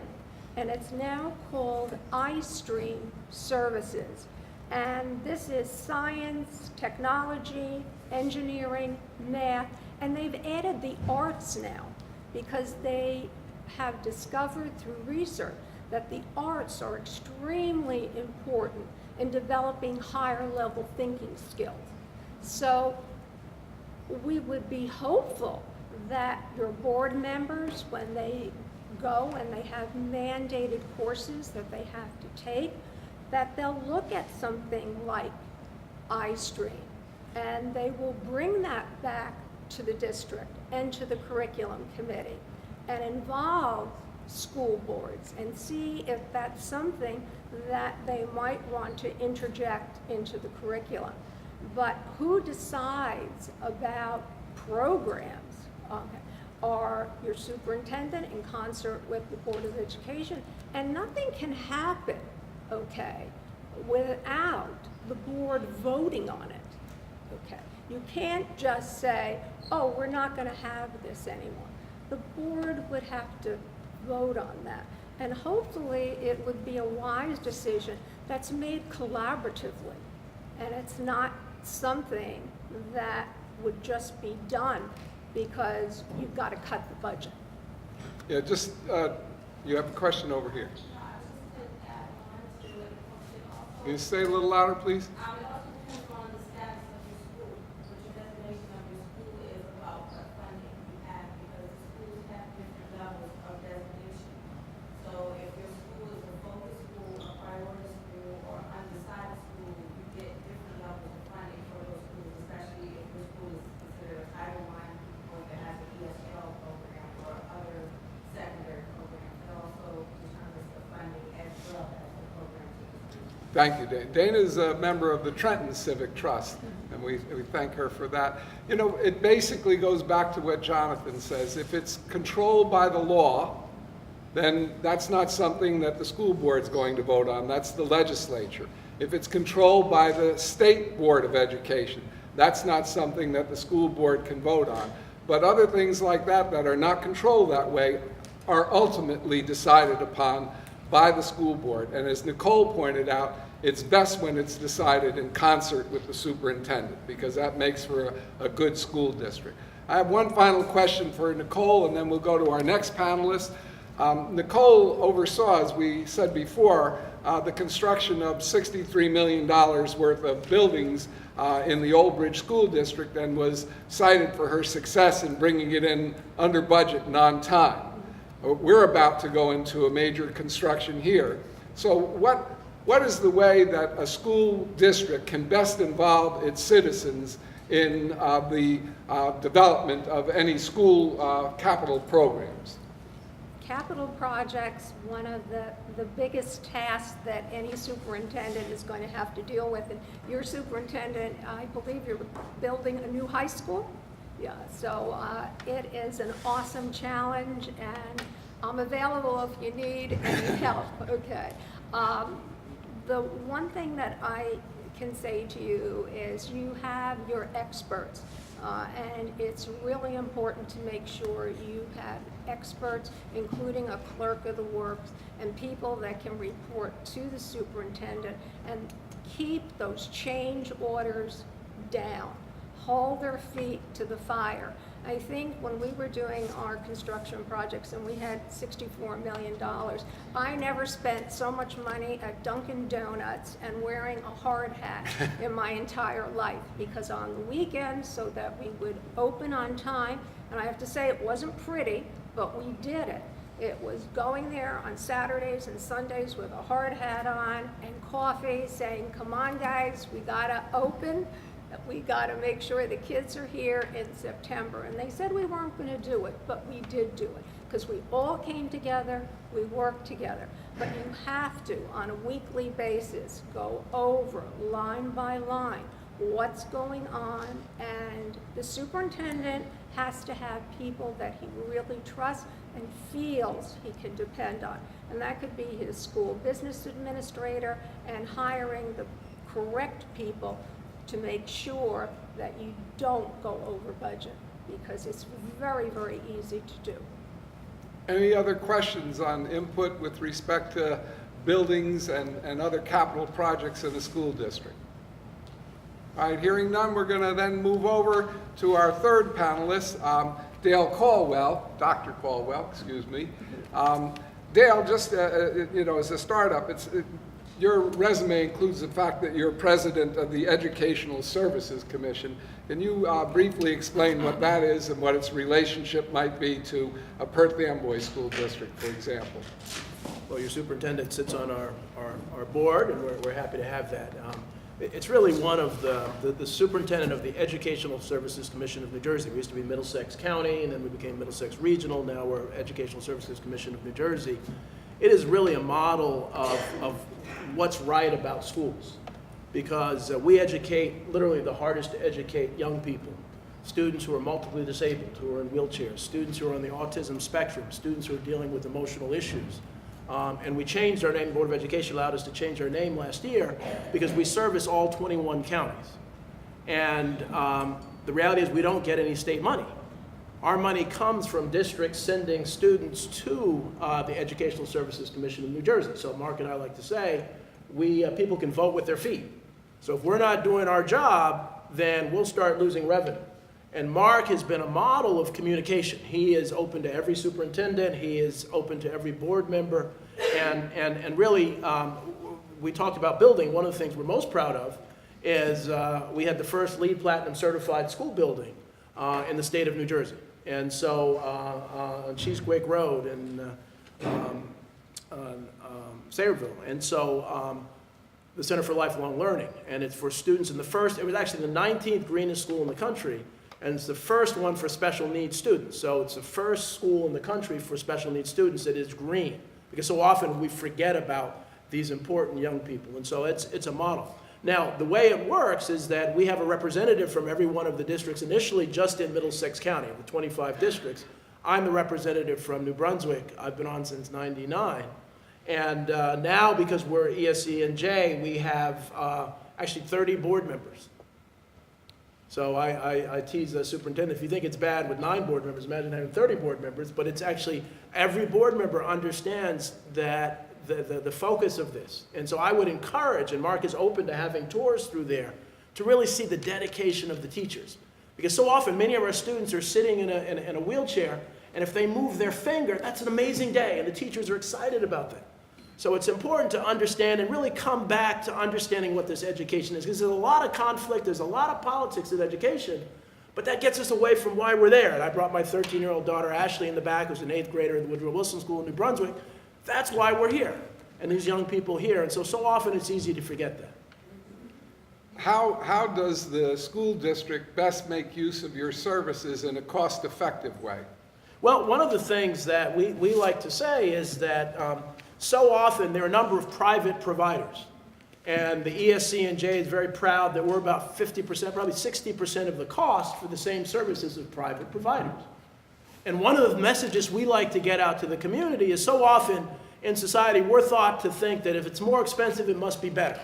F: and it's now called iStream Services. And this is science, technology, engineering, math, and they've added the arts now because they have discovered through research that the arts are extremely important in developing higher level thinking skills. So we would be hopeful that your board members, when they go and they have mandated courses that they have to take, that they'll look at something like iStream, and they will bring that back to the district and to the curriculum committee and involve school boards and see if that's something that they might want to interject into the curriculum. But who decides about programs are your superintendent in concert with the Board of Education, and nothing can happen, without the board voting on it, You can't just say, oh, we're not going to have this anymore. The board would have to vote on that. And hopefully it would be a wise decision that's made collaboratively. And it's not something that would just be done because you've got to cut the budget.
A: Yeah, just, you have a question over here. Can you say a little louder, please?
I: It also depends on the status of your school, what your designation of your school is about what funding you have, because the schools have different levels of designation. So if your school is a focus school, a priority school, or undecided school, you get different levels of funding for those schools, especially if your school is considered a Title I or that has an ESL program or other secondary programs. It also determines the funding as well as the program.
A: Thank you, Dana. Dana is a member of the Trenton Civic Trust, and we thank her for that. You know, it basically goes back to what Jonathan says. If it's controlled by the law, then that's not something that the school board's going to vote on. That's the legislature. If it's controlled by the State Board of Education, that's not something that the school board can vote on. But other things like that that are not controlled that way are ultimately decided upon by the school board. And as Nicole pointed out, it's best when it's decided in concert with the superintendent, because that makes for a good school district. I have one final question for Nicole, and then we'll go to our next panelist. Nicole oversaw, as we said before, the construction of $63 million worth of buildings in the Old Bridge School District, and was cited for her success in bringing it in under budget and on time. We're about to go into a major construction here. So what is the way that a school district can best involve its citizens in the development of any school capital programs?
F: capital projects, one of the biggest tasks that any superintendent is going to have to deal with. And your superintendent, I believe you're building a new high school? Yeah, so it is an awesome challenge, and I'm available if you need any help, okay? The one thing that I can say to you is you have your experts, and it's really important to make sure you have experts, including a clerk of the works, and people that can report to the superintendent and keep those change orders down. Hold their feet to the fire. I think when we were doing our construction projects and we had $64 million, I never spent so much money at Dunkin' Donuts and wearing a hard hat in my entire life, because on the weekends, so that we would open on time, and I have to say it wasn't pretty, but we did it. It was going there on Saturdays and Sundays with a hard hat on and coffee, saying, come on guys, we gotta open. We got to make sure the kids are here in September. And they said we weren't going to do it, but we did do it because we all came together, we worked together. But you have to, on a weekly basis, go over line by line what's going on, and the superintendent has to have people that he really trusts and feels he can depend on. And that could be his school business administrator and hiring the correct people to make sure that you don't go over budget, because it's very, very easy to do.
A: Any other questions on input with respect to buildings and other capital projects in the school district? All right, hearing none, we're going to then move over to our third panelist, Dale Caldwell, Dr. Caldwell, excuse me. Dale, just as a startup, your resume includes the fact that you're president of the Educational Services Commission. Can you briefly explain what that is and what its relationship might be to a Perth Amboy School District, for example?
J: Well, your superintendent sits on our board, and we're happy to have that. It's really one of the superintendent of the Educational Services Commission of New Jersey. We used to be Middlesex County, and then we became Middlesex Regional. Now we're Educational Services Commission of New Jersey. It is really a model of what's right about schools, because we educate, literally the hardest to educate, young people, students who are multiply disabled, who are in wheelchairs, students who are on the autism spectrum, students who are dealing with emotional issues. And we changed our name. The Board of Education allowed us to change our name last year because we service all 21 counties. And the reality is we don't get any state money. Our money comes from districts sending students to the Educational Services Commission of New Jersey. So Mark and I like to say, people can vote with their feet. So if we're not doing our job, then we'll start losing revenue. And Mark has been a model of communication. He is open to every superintendent. He is open to every board member. And really, we talked about building. One of the things we're most proud of is we had the first LEED Platinum certified school building in the state of New Jersey. And so on Cheesequake Road in Sayreville. And so the Center for Lifelong Learning. And it's for students in it was actually the 19th greenest school in the country. And it's the first one for special needs students. So it's the first school in the country for special needs students that is green. Because so often we forget about these important young people. And so it's a model. Now, the way it works is that we have a representative from every one of the districts, initially just in Middlesex County, of the 25 districts. I'm the representative from New Brunswick. I've been on since '99. And now, because we're ESE and J, we have actually 30 board members. So I tease the superintendent, if you think it's bad with 9 board members, imagine having 30 board members. But it's actually, every board member understands that the focus of this. And so I would encourage, and Mark is open to having tours through there, to really see the dedication of the teachers. Because so often, many of our students are sitting in a wheelchair, and if they move their finger, that's an amazing day, and the teachers are excited about that. So it's important to understand and really come back to understanding what this education is, because there's a lot of conflict, there's a lot of politics in education, but that gets us away from why we're there. And I brought my 13-year-old daughter Ashley in the back, who's an 8th grader at the Woodrow Wilson School in New Brunswick. That's why we're here, and these young people here. And so often it's easy to forget that.
A: How does the school district best make use of your services in a cost-effective way?
J: Well, one of the things that we like to say is that so often there are a number of private providers. And the ESC&J is very proud that we're about 50%, probably 60% of the cost for the same services of private providers. And one of the messages we like to get out to the community is so often in society we're thought to think that if it's more expensive, it must be better.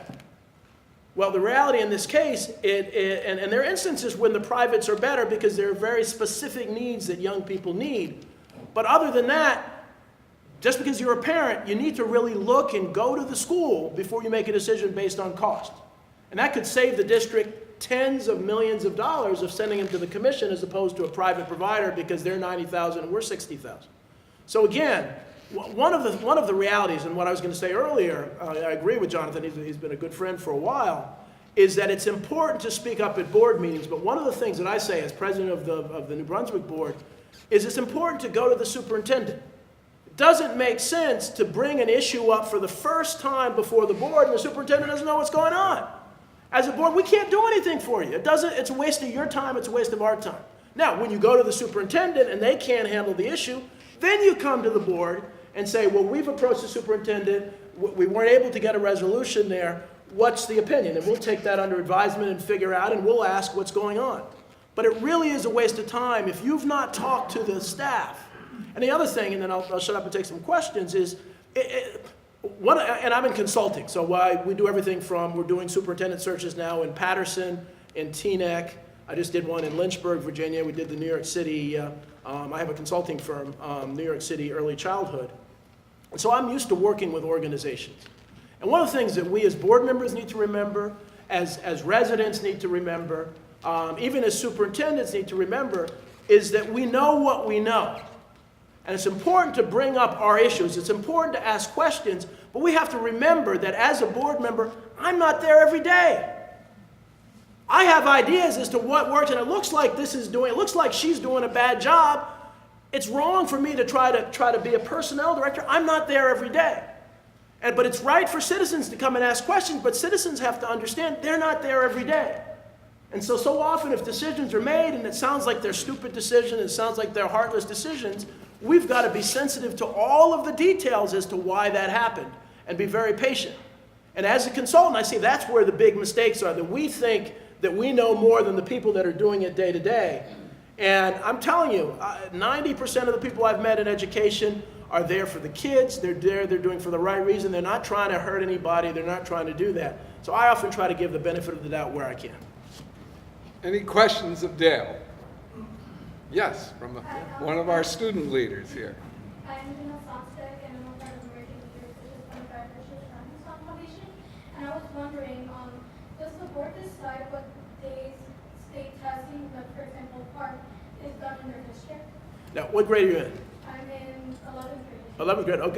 J: Well, the reality in this case, and there are instances when the privates are better because there are very specific needs that young people need. But other than that, just because you're a parent, you need to really look and go to the school before you make a decision based on cost. And that could save the district tens of millions of dollars of sending them to the commission as opposed to a private provider because they're $90,000 and we're $60,000. So again, one of the realities, and what I was going to say earlier, I agree with Jonathan, he's been a good friend for a while, is that it's important to speak up at board meetings. But one of the things that I say as president of the New Brunswick board is it's important to go to the superintendent. It doesn't make sense to bring an issue up for the first time before the board and the superintendent doesn't know what's going on. As a board, we can't do anything for you. It's a waste of your time, it's a waste of our time. Now, when you go to the superintendent and they can't handle the issue, then you come to the board and say, well, we've approached the superintendent, we weren't able to get a resolution there, what's the opinion? And we'll take that under advisement and figure out, and we'll ask what's going on. But it really is a waste of time if you've not talked to the staff. And the other thing, and then I'll shut up and take some questions, is, and I'm in consulting, so we do everything from, we're doing superintendent searches now in Patterson, in Teaneck. I just did one in Lynchburg, Virginia. We did the New York City, I have a consulting firm, New York City Early Childhood. And so I'm used to working with organizations. And one of the things that we as board members need to remember, as residents need to remember, even as superintendents need to remember, is that we know what we know. And it's important to bring up our issues. It's important to ask questions, but we have to remember that as a board member, I'm not there every day. I have ideas as to what works, and it looks like it looks like she's doing a bad job. It's wrong for me to try to be a personnel director. I'm not there every day. But it's right for citizens to come and ask questions, but citizens have to understand they're not there every day. And so often if decisions are made and it sounds like they're stupid decisions, it sounds like they're heartless decisions, we've got to be sensitive to all of the details as to why that happened and be very patient. And as a consultant, I see that's where the big mistakes are, that we think that we know more than the people that are doing it day to day. And I'm telling you, 90% of the people I've met in education are there for the kids. They're doing it for the right reason. They're not trying to hurt anybody. They're not trying to do that. So I often try to give the benefit of the doubt where I can.
A: Any questions of Dale? Yes, from one of our student leaders here.
C: I'm Dina Sonstek, and I'm a part of the American Leaders Such as 25 Precious Friends Foundation. And I was wondering, does the board decide what days state testing, like for example, PARC, is done in their district?
J: Now, what grade are you in?
C: I'm in 11th grade.
J: 11th grade. Oh,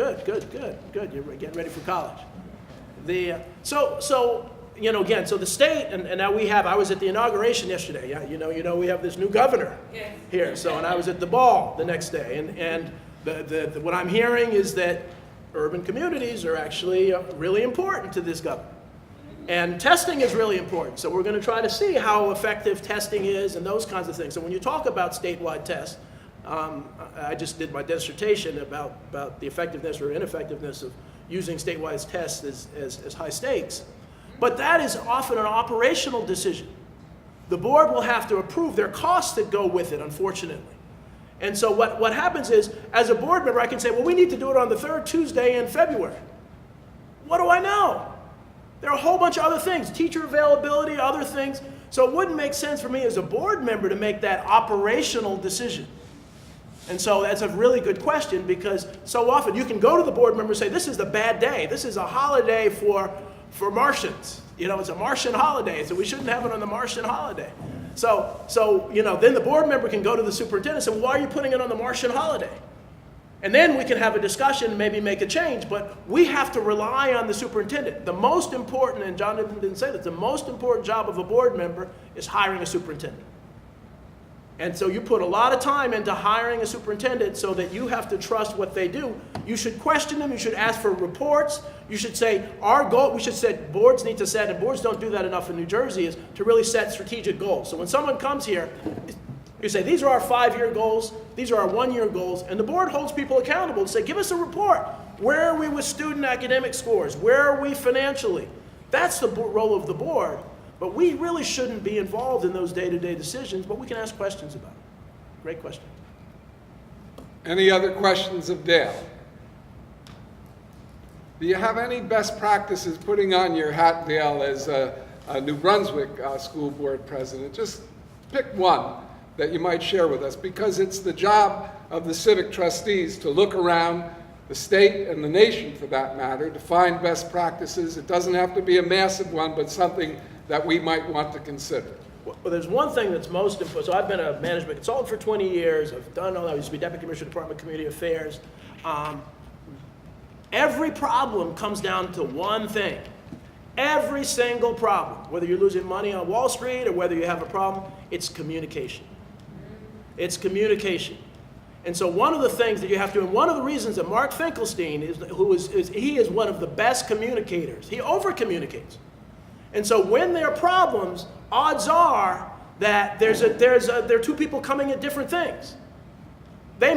J: good. You're getting ready for college. So the state, and now I was at the inauguration yesterday. Yeah, you know, we have this new governor here. So, and I was at the ball the next day, and what I'm hearing is that urban communities are actually really important to this governor. And testing is really important. So we're going to try to see how effective testing is and those kinds of things. So when you talk about statewide tests, I just did my dissertation about the effectiveness or ineffectiveness of using statewide tests as high stakes. But that is often an operational decision. The board will have to approve their costs that go with it, unfortunately. And so what happens is, as a board member, I can say, well, we need to do it on the third Tuesday in February. What do I know? There are a whole bunch of other things, teacher availability, other things. So it wouldn't make sense for me as a board member to make that operational decision. And so that's a really good question, because so often you can go to the board member and say, this is a bad day. This is a holiday for Martians. You know, it's a Martian holiday, so we shouldn't have it on the Martian holiday. So then the board member can go to the superintendent and say, why are you putting it on the Martian holiday? And then we can have a discussion and maybe make a change, but we have to rely on the superintendent. The most important, and Jonathan didn't say this, the most important job of a board member is hiring a superintendent. And so you put a lot of time into hiring a superintendent so that you have to trust what they do. You should question them, you should ask for reports, you should say, our goal, we should set, boards need to set, and boards don't do that enough in New Jersey, is to really set strategic goals. So when someone comes here, You say, these are our 5-year goals, these are our 1-year goals, and the board holds people accountable and say, give us a report. Where are we with student academic scores? Where are we financially? That's the role of the board, but we really shouldn't be involved in those day-to-day decisions, but we can ask questions about it. Great question.
A: Any other questions of Dale? Do you have any best practices, putting on your hat, Dale, as a New Brunswick school board president? Just pick one that you might share with us, because it's the job of the civic trustees to look around the state and the nation, for that matter, to find best practices. It doesn't have to be a massive one, but something that we might want to consider.
J: Well, there's one thing that's most important. So I've been a management consultant for 20 years. I've done all that. I used to be Deputy Commissioner, Department of Community Affairs. Every problem comes down to one thing. Every single problem, whether you're losing money on Wall Street or whether you have a problem, it's communication. It's communication. And so one of the things that you have to, and one of the reasons that Mark Finkelstein he is one of the best communicators. He over-communicates. And so when there are problems, odds are that there are two people coming at different things. They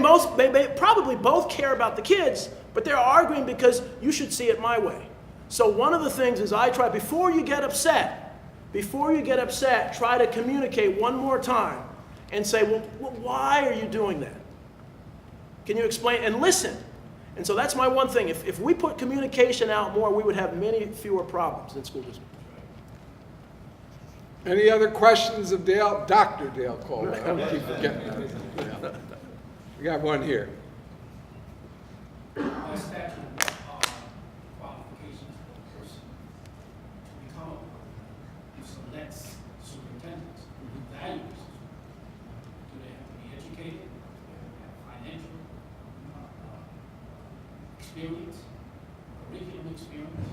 J: probably both care about the kids, but they're arguing because you should see it my way. So one of the things is I try, before you get upset, try to communicate one more time and say, well, why are you doing that? Can you explain? And listen. And so that's my one thing. If we put communication out more, we would have many fewer problems in school districts.
A: Any other questions of Dale? Dr. Dale Caldwell. I keep forgetting that. We got one here.
H: By statute, qualifications for a person to become a board member, who selects superintendents, who values, do they have to be educated, do they have to have financial experience, curriculum experience?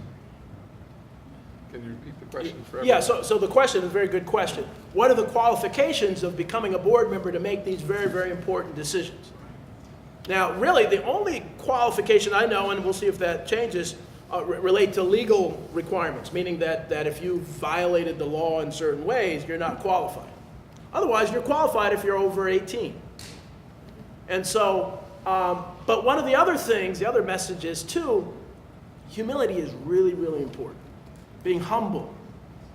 A: Can you repeat the question for everyone?
J: Yeah, so the question is a very good question. What are the qualifications of becoming a board member to make these very, very important decisions? Now, really, the only qualification I know, and we'll see if that changes, relate to legal requirements, meaning that if you violated the law in certain ways, you're not qualified. Otherwise, you're qualified if you're over 18. And so, but one of the other things, the other message is, too, humility is really, really important. Being humble,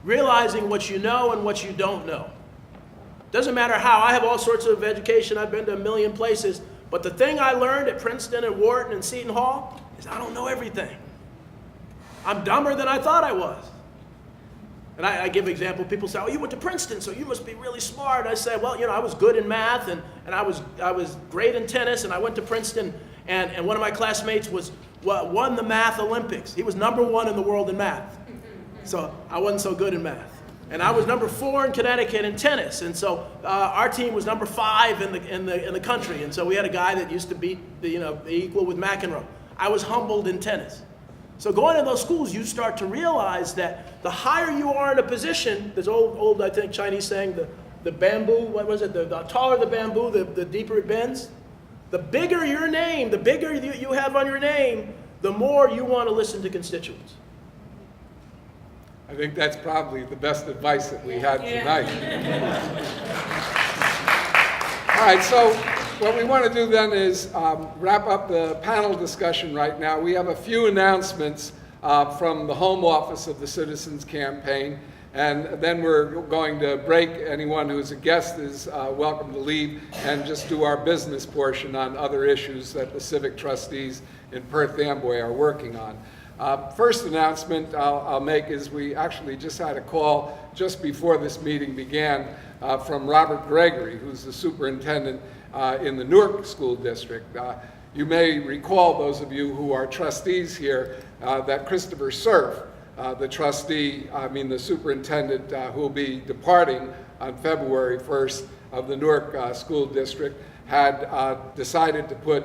J: realizing what you know and what you don't know. Doesn't matter how. I have all sorts of education. I've been to a million places. But the thing I learned at Princeton and Wharton and Seton Hall is I don't know everything. I'm dumber than I thought I was. And I give an example. People say, oh, you went to Princeton, so you must be really smart. I say, well, I was good in math, and I was great in tennis, and I went to Princeton, and one of my classmates won the math Olympics. He was #1 in the world in math. So I wasn't so good in math. And I was #4 in Connecticut in tennis, and so our team was #5 in the country. And so we had a guy that used to beat the equal with McEnroe. I was humbled in tennis. So going to those schools, you start to realize that the higher you are in a position, there's old I think Chinese saying, the bamboo, what was it? The taller the bamboo, the deeper it bends. The bigger your name, the bigger you have on your name, the more you want to listen to constituents.
A: I think that's probably the best advice that we had tonight. All right, so what we want to do then is wrap up the panel discussion right now. We have a few announcements from the home office of the Citizens Campaign, and then we're going to break. Anyone who's a guest is welcome to leave and just do our business portion on other issues that the civic trustees in Perth Amboy are working on. First announcement I'll make is we actually just had a call just before this meeting began from Robert Gregory, who's the superintendent in the Newark School District. You may recall, those of you who are trustees here, that Christopher Cerf, the superintendent who will be departing on February 1st of the Newark School District, had decided to put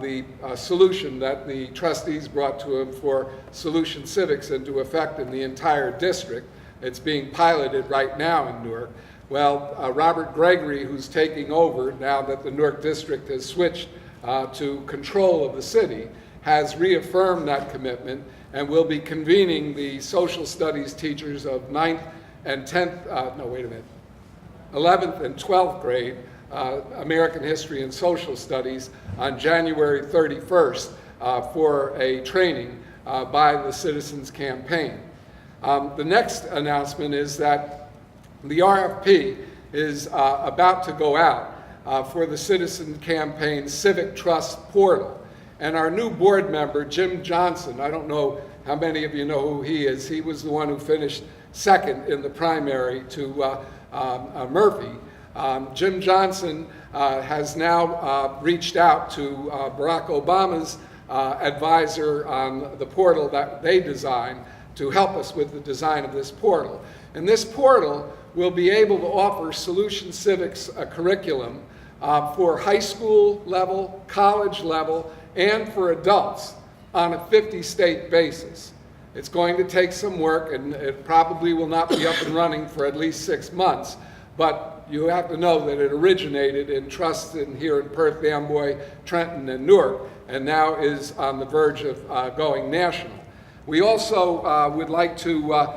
A: the solution that the trustees brought to him for Solution Civics into effect in the entire district. It's being piloted right now in Newark. Well, Robert Gregory, who's taking over now that the Newark district has switched to control of the city, has reaffirmed that commitment and will be convening the social studies teachers of 9th and 10th, 11th and 12th grade American History and Social Studies on January 31st for a training by the Citizens Campaign. The next announcement is that the RFP is about to go out for the Citizen Campaign Civic Trust Portal. And our new board member, Jim Johnson, I don't know how many of you know who he is. He was the one who finished second in the primary to Murphy. Jim Johnson has now reached out to Barack Obama's advisor on the portal that they designed to help us with the design of this portal. And this portal will be able to offer Solution Civics curriculum for high school level, college level, and for adults on a 50-state basis. It's going to take some work, and it probably will not be up and running for at least 6 months, but you have to know that it originated in trusts here in Perth, Amboy, Trenton, and Newark, and now is on the verge of going national. We also would like to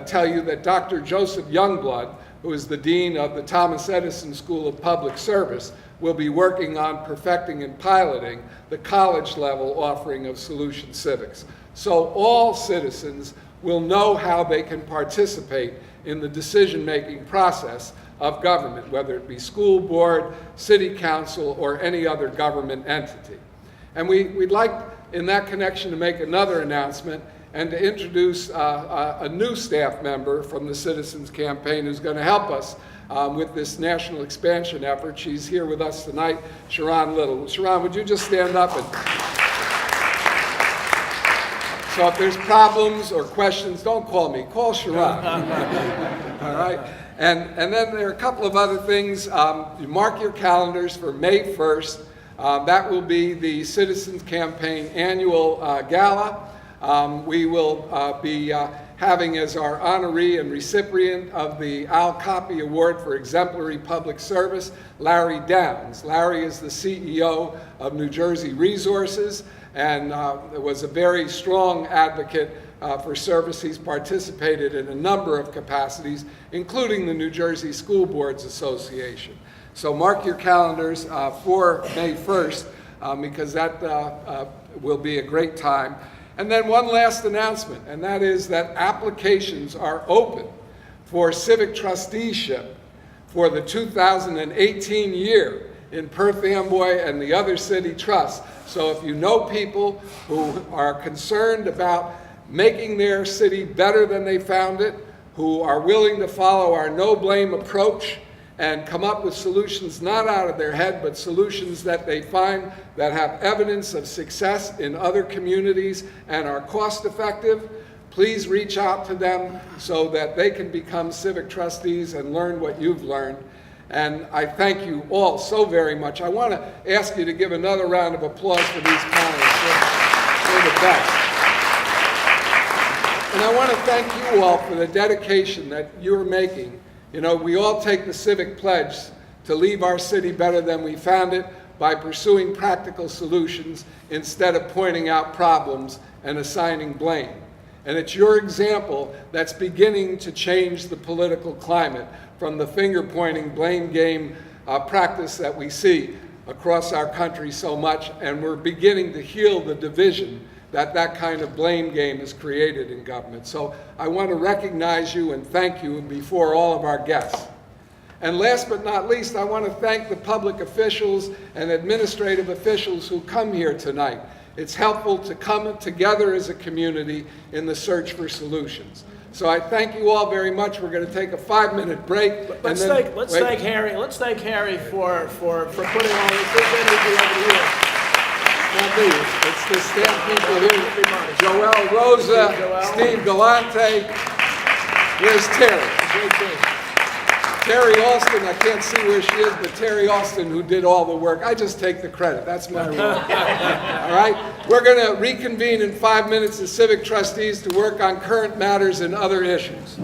A: tell you that Dr. Joseph Youngblood, who is the Dean of the Thomas Edison School of Public Service, will be working on perfecting and piloting the college-level offering of Solution Civics. So all citizens will know how they can participate in the decision-making process of government, whether it be school board, city council, or any other government entity. And we'd like, in that connection, to make another announcement and to introduce a new staff member from the Citizens Campaign who's going to help us with this national expansion effort. She's here with us tonight, Sharon Little. Sharon, would you just stand up? So if there's problems or questions, don't call me, call Sharon. All right? And then there are a couple of other things. You mark your calendars for May 1st. That will be the Citizens Campaign annual gala. We will be having as our honoree and recipient of the Al Copy Award for Exemplary Public Service, Larry Downs. Larry is the CEO of New Jersey Resources and was a very strong advocate for service. He's participated in a number of capacities, including the New Jersey School Boards Association. So mark your calendars for May 1st because that will be a great time. And then one last announcement, and that is that applications are open for civic trusteeship for the 2018 year in Perth, Amboy, and the other city trusts. So if you know people who are concerned about making their city better than they found it, who are willing to follow our no-blame approach and come up with solutions not out of their head, but solutions that they find that have evidence of success in other communities and are cost-effective, please reach out to them so that they can become civic trustees and learn what you've learned. And I thank you all so very much. I want to ask you to give another round of applause for these panelists. They're the best. And I want to thank you all for the dedication that you're making. You know, we all take the civic pledge to leave our city better than we found it by pursuing practical solutions instead of pointing out problems and assigning blame. And it's your example that's beginning to change the political climate from the finger-pointing, blame game practice that we see across our country so much, and we're beginning to heal the division that kind of blame game is created in government. So I want to recognize you and thank you before all of our guests. And last but not least, I want to thank the public officials and administrative officials who come here tonight. It's helpful to come together as a community in the search for solutions. So I thank you all very much. We're going to take a 5-minute break.
J: Let's thank Harry. Let's thank Harry for putting all this energy over here.
A: It's the staff people here. Joel Rosa, Steve Galante. Here's Terry. Terry Alston, I can't see where she is, but Terry Alston, who did all the work. I just take the credit. That's my role. All right? We're going to reconvene in 5 minutes as civic trustees to work on current matters and other issues.